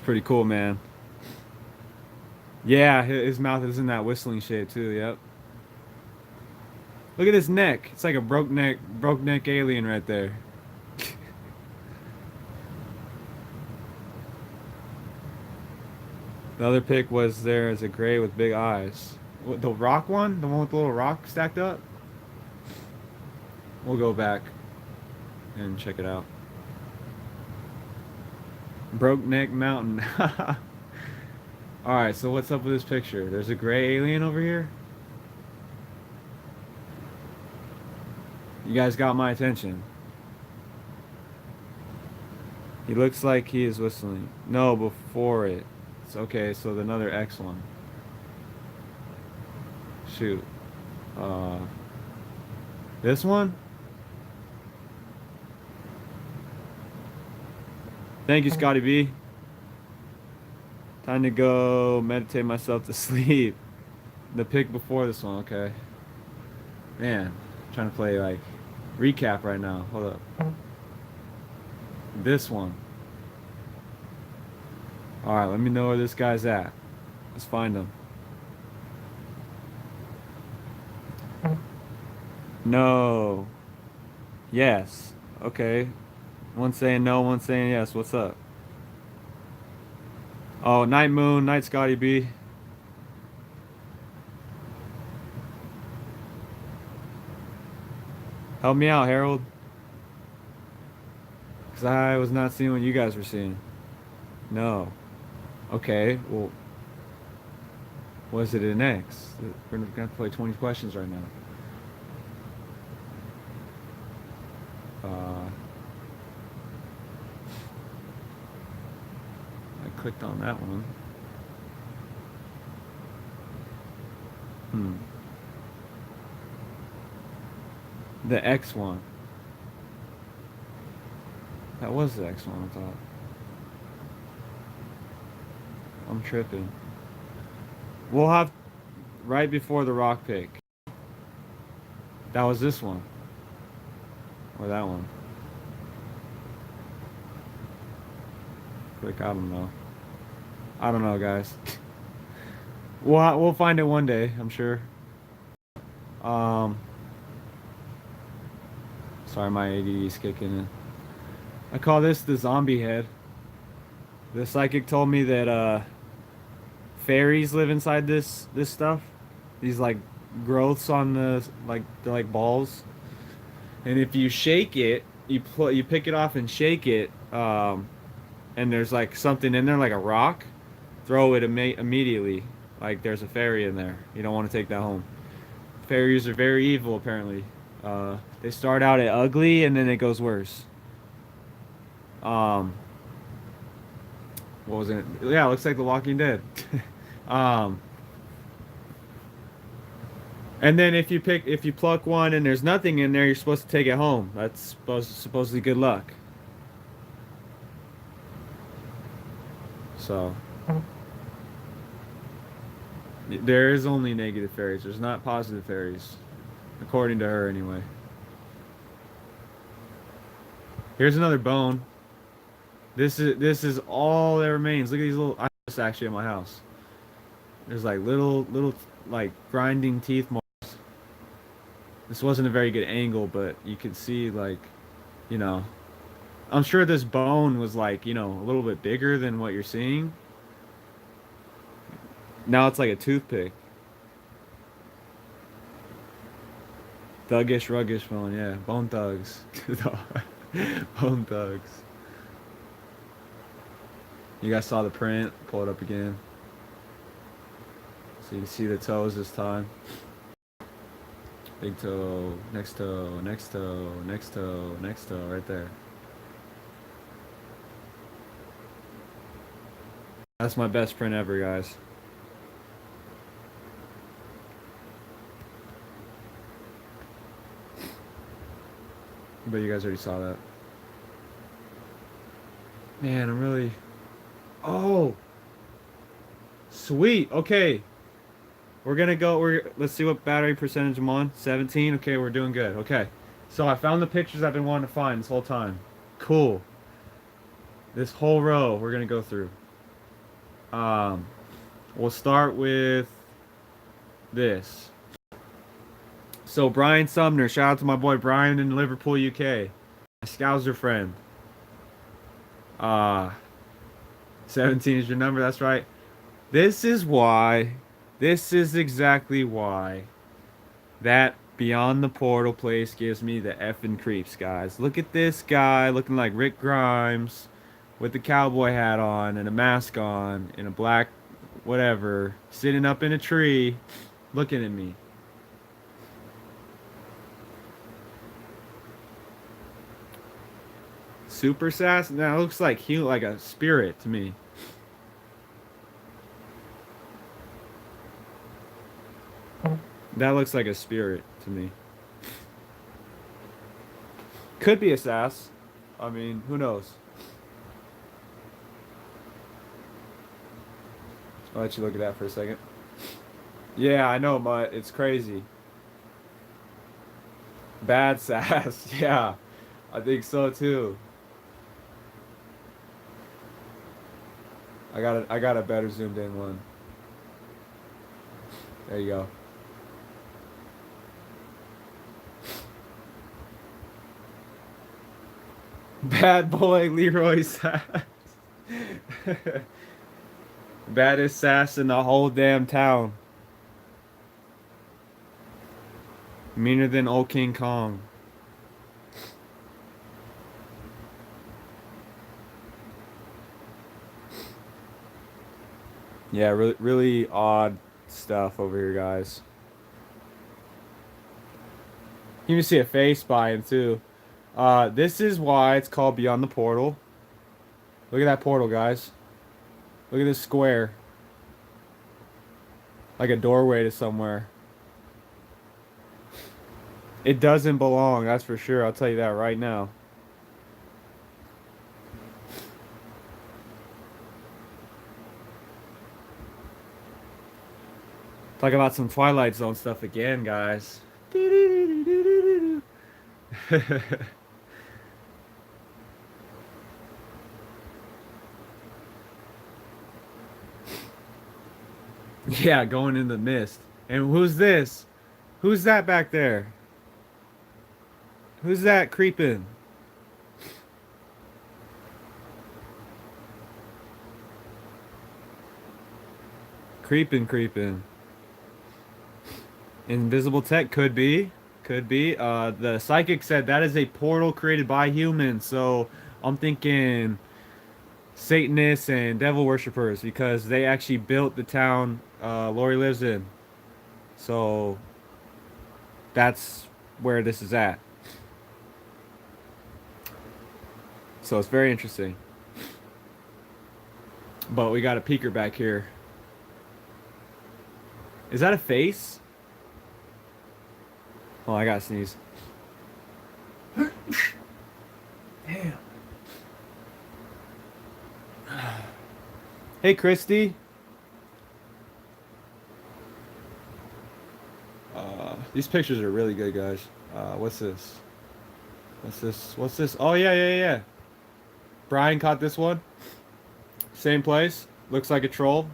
pretty cool, man. Yeah, his mouth is in that whistling shape too. Yep. Look at his neck. It's like a broke neck alien right there. The other pic was there as a gray with big eyes. The rock one, the one with the little rock stacked up. We'll go back and check it out. Broke Neck Mountain. Alright, so what's up with this picture? There's a gray alien over here? You guys got my attention. He looks like he is whistling. No, before it. It's okay, so another X one. Shoot. This one? Thank you, Scotty B. Time to go meditate myself to sleep. The pic before this one, okay. Man, I'm trying to play like recap right now. Hold up. This one. Alright, let me know where this guy's at. Let's find him. No. Yes. Okay. One saying no, one saying yes. What's up? Oh, Night Moon, Night Scotty B. Help me out, Harold. Because I was not seeing what you guys were seeing. No. Okay, well, was it an X? We're going to have to play 20 questions right now. I clicked on that one. The X one. That was the X one, I thought. I'm tripping. We'll have right before the rock pick. That was this one. Or that one. Click, I don't know. I don't know, guys. We'll find it one day, I'm sure. Sorry, my ADD is kicking in. I call this the zombie head. The psychic told me that fairies live inside this stuff. These like growths on the they're like balls. And if you shake it, you pick it off and shake it, and there's like something in there like a rock, throw it immediately. Like there's a fairy in there. You don't want to take that home. Fairies are very evil apparently. They start out at ugly and then it goes worse. What was it? Yeah, it looks like The Walking Dead. And then if you pluck one and there's nothing in there, you're supposed to take it home. That's supposedly good luck. So there is only negative fairies. There's not positive fairies, according to her anyway. Here's another bone. This is all that remains. Look at these little. I have this actually at my house. There's like little like grinding teeth marks. This wasn't a very good angle, but you could see like, you know, I'm sure this bone was like, you know, a little bit bigger than what you're seeing. Now it's like a toothpick. Thuggish, ruggish bone, yeah. Bone thugs. Bone thugs. You guys saw the print. Pull it up again. So you can see the toes this time. Big toe, next toe, next toe, next toe, next toe, right there. That's my best print ever, guys. But you guys already saw that. Man, I'm really... Oh! Sweet! Okay. We're gonna go... Let's see what battery percentage I'm on. 17? Okay, we're doing good. Okay. So I found the pictures I've been wanting to find this whole time. Cool. This whole row we're gonna go through. We'll start with this. So Brian Sumner, shout out to my boy Brian in Liverpool, UK. My Scouser friend. 17 is your number, that's right. This is exactly why that Beyond the Portal place gives me the effing creeps, guys. Look at this guy looking like Rick Grimes with the cowboy hat on and a mask on and a black whatever, sitting up in a tree looking at me. Super sass? That looks like like a spirit to me. That looks like a spirit to me. Could be a sass. I mean, who knows? I'll let you look at that for a second. Yeah, I know, but it's crazy. Bad sass. Yeah, I think so too. I got a better zoomed in one. There you go. Bad boy Leroy Sass. Baddest sass in the whole damn town. Meaner than old King Kong. Yeah, really odd stuff over here, guys. You can see a face by him too. This is why it's called Beyond the Portal. Look at that portal, guys. Look at this square. Like a doorway to somewhere. It doesn't belong, that's for sure. I'll tell you that right now. Talk about some Twilight Zone stuff again, guys. Yeah, going in the mist. And who's this? Who's that back there? Who's that creeping? Creeping. Invisible tech could be. The psychic said that is a portal created by humans. So I'm thinking Satanists and devil worshippers because they actually built the town Lori lives in. So that's where this is at. So it's very interesting. But we got a peeker back here. Is that a face? Oh, I gotta sneeze. Damn. Hey, Christy. These pictures are really good, guys. What's this? What's this? Oh, yeah. Brian caught this one. Same place. Looks like a troll.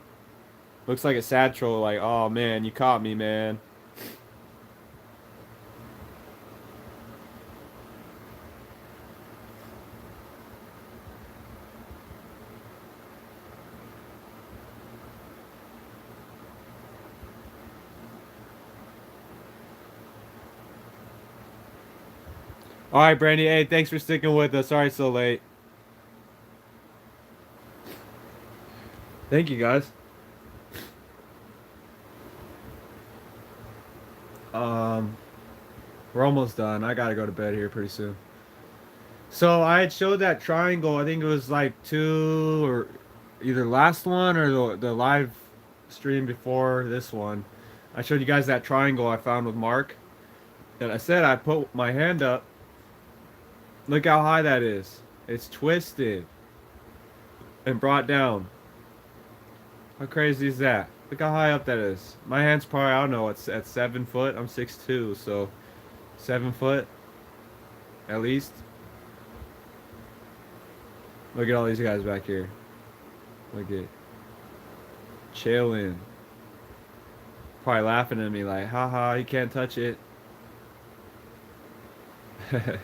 Looks like a sad troll. Like, oh, man, you caught me, man. All right, Brandy. Hey, thanks for sticking with us. Sorry it's so late. Thank you, guys. We're almost done. I gotta go to bed here pretty soon. So I had showed that triangle. I think it was like 2 or either last one or the live stream before this one. I showed you guys that triangle I found with Mark. And I said I put my hand up Look how high that is. It's twisted and brought down. How crazy is that? Look how high up that is. My hand's probably, I don't know, it's at 7 foot. I'm 6'2", so 7 foot at least. Look at all these guys back here. Look at chilling. Probably laughing at me like, haha, you can't touch it. That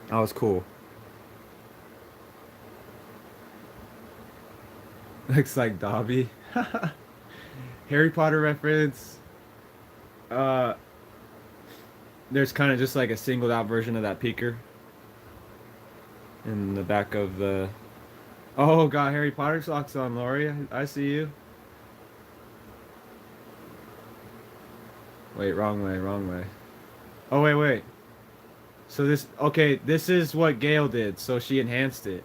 was cool. Looks like Dobby. Harry Potter reference. There's kind of just like a singled out version of that peeker in the back of the. Oh, got Harry Potter socks on, Lori. I see you. Wait, wrong way, wrong way. Oh, wait. So this, okay, this is what Gail did. So she enhanced it.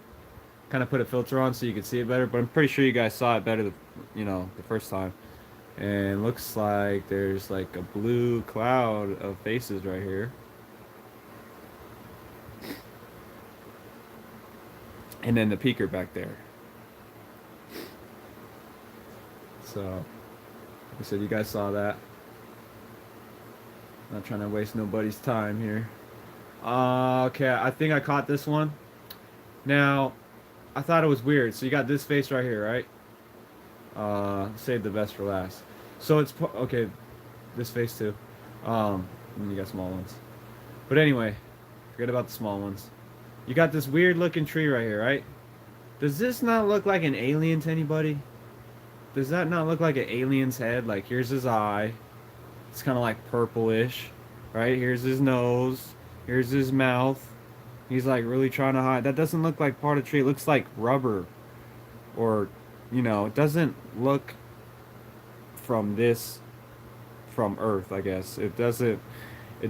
Kind of put a filter on so you could see it better. But I'm pretty sure you guys saw it better, the first time. And looks like there's like a blue cloud of faces right here. And then the peeker back there. So, like I said, you guys saw that. Not trying to waste nobody's time here. Okay, I think I caught this one. Now, I thought it was weird. So you got this face right here, right? Save the best for last. So it's okay. This face too. And then you got small ones. But anyway, forget about the small ones. You got this weird looking tree right here, right? Does this not look like an alien to anybody? Does that not look like an alien's head? Like here's his eye. It's kind of like purplish, right? Here's his nose. Here's his mouth. He's like really trying to hide. That doesn't look like part of the tree. It looks like rubber, or it doesn't look from Earth. I guess it doesn't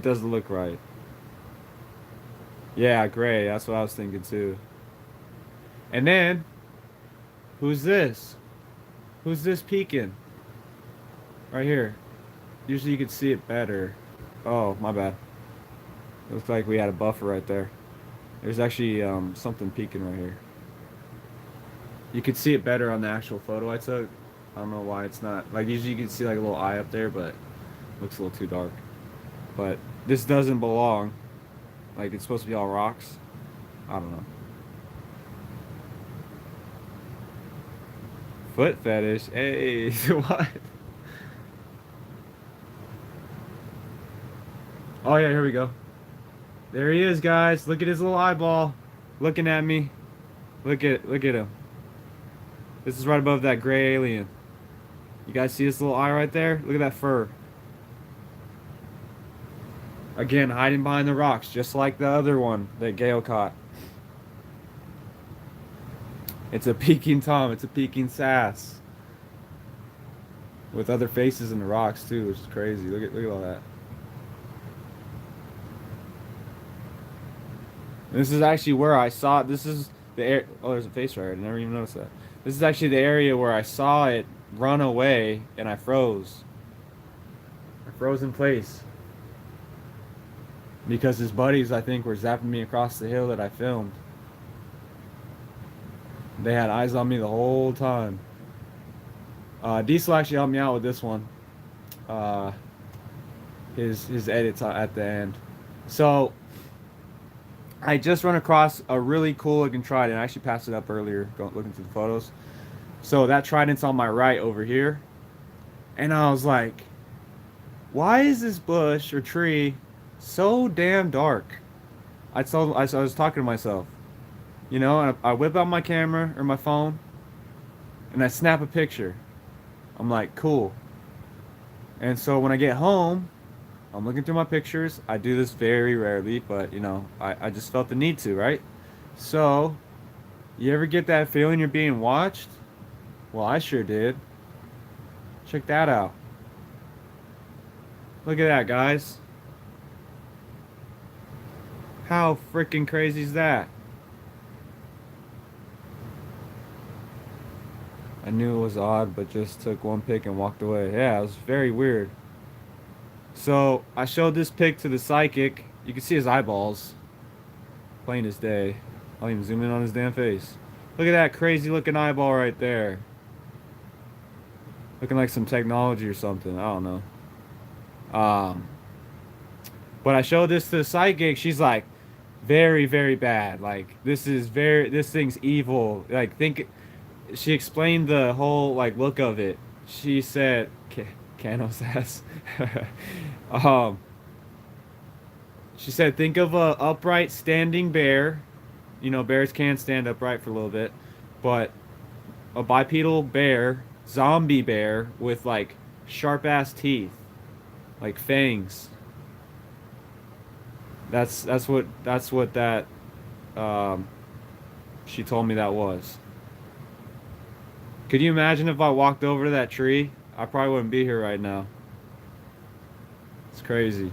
look right. Yeah, gray. That's what I was thinking too. And then, who's this? Who's this peeking? Right here. Usually you could see it better. Oh, my bad. It looks like we had a buffer right there. There's actually something peeking right here. You could see it better on the actual photo I took. I don't know why it's not. Like usually you can see like a little eye up there, but it looks a little too dark. But this doesn't belong. Like it's supposed to be all rocks. I don't know. Foot fetish. Hey, what? Oh yeah, here we go. There he is, guys. Look at his little eyeball, looking at me. Look at him. This is right above that gray alien. You guys see this little eye right there? Look at that fur. Again, hiding behind the rocks, just like the other one that Gale caught. It's a peeking Tom. It's a peeking sass. With other faces in the rocks too, which is crazy. Look at all that. This is actually where I saw it. This is the air. Oh, there's a face right here. I never even noticed that. This is actually the area where I saw it run away and I froze. I froze in place. Because his buddies, I think, were zapping me across the hill that I filmed. They had eyes on me the whole time. Diesel actually helped me out with this one. His edits at the end. So I just run across a really cool looking trident. I actually passed it up earlier, looking through the photos. So that trident's on my right over here. And I was like, why is this bush or tree so damn dark? I was talking to myself. And I whip out my camera or my phone and I snap a picture. I'm like, cool. And so when I get home, I'm looking through my pictures. I do this very rarely, but I just felt the need to, right? So, you ever get that feeling you're being watched? Well, I sure did. Check that out. Look at that, guys. How freaking crazy is that? I knew it was odd, but just took one pic and walked away. Yeah, it was very weird. So I showed this pic to the psychic. You can see his eyeballs, plain as day. I'll even zoom in on his damn face. Look at that crazy looking eyeball right there. Looking like some technology or something. I don't know. Um, but I showed this to the psychic. She's like, very, very bad. Like this thing's evil. Like think. She explained the whole like look of it. She said, Canos ass. um, she said, think of a upright standing bear. You know, bears can stand upright for a little bit, but a bipedal bear, zombie bear with like sharp ass teeth, like fangs. That's what that um, she told me that was. Could you imagine if I walked over to that tree? I probably wouldn't be here right now. It's crazy.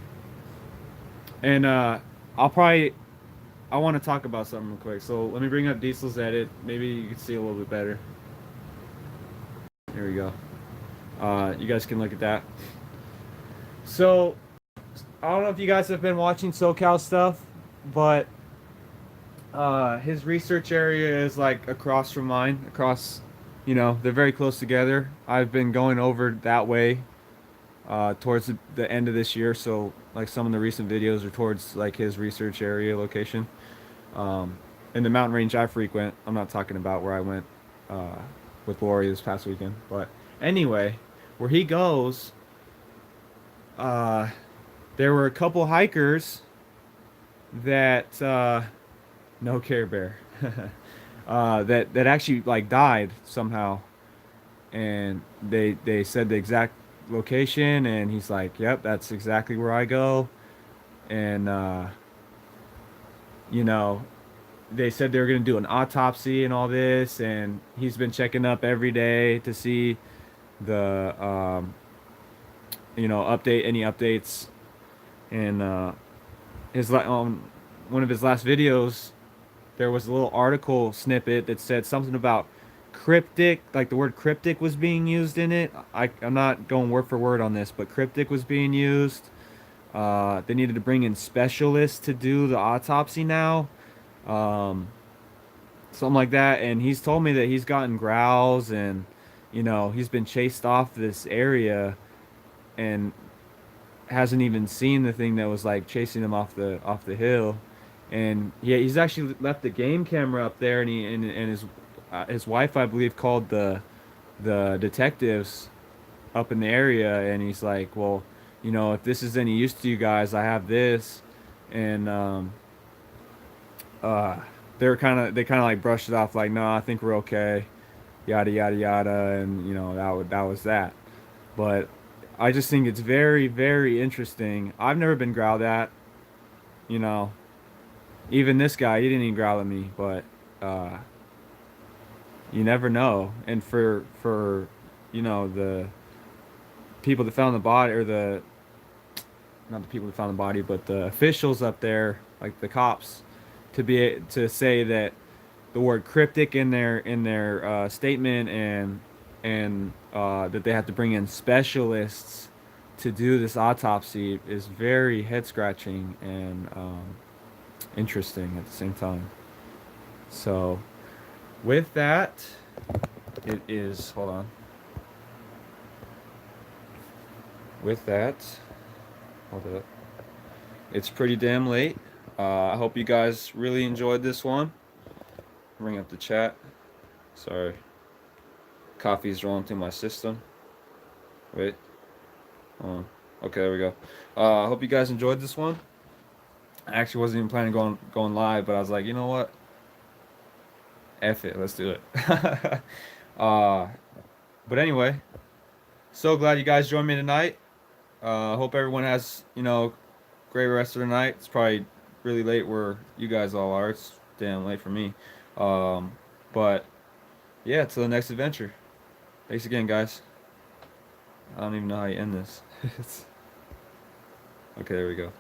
And I'll probably I want to talk about something real quick. So let me bring up Diesel's edit. Maybe you can see a little bit better. Here we go. You guys can look at that. So I don't know if you guys have been watching SoCal stuff, but his research area is like across from mine. Across, you know, they're very close together. I've been going over that way towards the end of this year. So like some of the recent videos are towards like his research area location. In the mountain range I frequent. I'm not talking about where I went with Lori this past weekend, but anyway, where he goes, uh, there were a couple hikers that no Care Bear that actually like died somehow, and they said the exact location, and he's like, "Yep, that's exactly where I go," and you know, they said they were going to do an autopsy and all this, and he's been checking up every day to see the you know, update any updates. And one of his last videos, there was a little article snippet that said something about cryptic, like the word cryptic was being used in it. I'm not going word for word on this, but cryptic was being used. They needed to bring in specialists to do the autopsy now. Um, Something like that. And he's told me that he's gotten growls, and you know, he's been chased off this area and hasn't even seen the thing that was like chasing him off the hill. And yeah, he's actually left the game camera up there, and his wife, I believe, called the detectives up in the area, and he's like, well, you know, if this is any use to you guys, I have this. And uh they kind of like brushed it off like, no, I think we're okay, yada yada yada. And you know, that was that. But I just think it's very, very interesting. I've never been growled at, you know. Even this guy, he didn't even growl at me, but uh you never know. And for you know, the people that found the body, or the not the people that found the body, but the officials up there, like the cops, to say that the word cryptic in their statement, and that they have to bring in specialists to do this autopsy is very head scratching and interesting at the same time. So with that, it is, hold on. With that, hold up. It's pretty damn late. I hope you guys really enjoyed this one. Bring up the chat. Sorry. Coffee's rolling through my system. Wait. Hold on. Okay, there we go. I hope you guys enjoyed this one. I actually wasn't even planning on going live, but I was like, you know what? F it, let's do it. uh, but anyway, so glad you guys joined me tonight. Hope everyone has, you know, great rest of the night. It's probably really late where you guys all are. It's damn late for me. But yeah, till the next adventure. Thanks again, guys. I don't even know how you end this. Okay, there we go.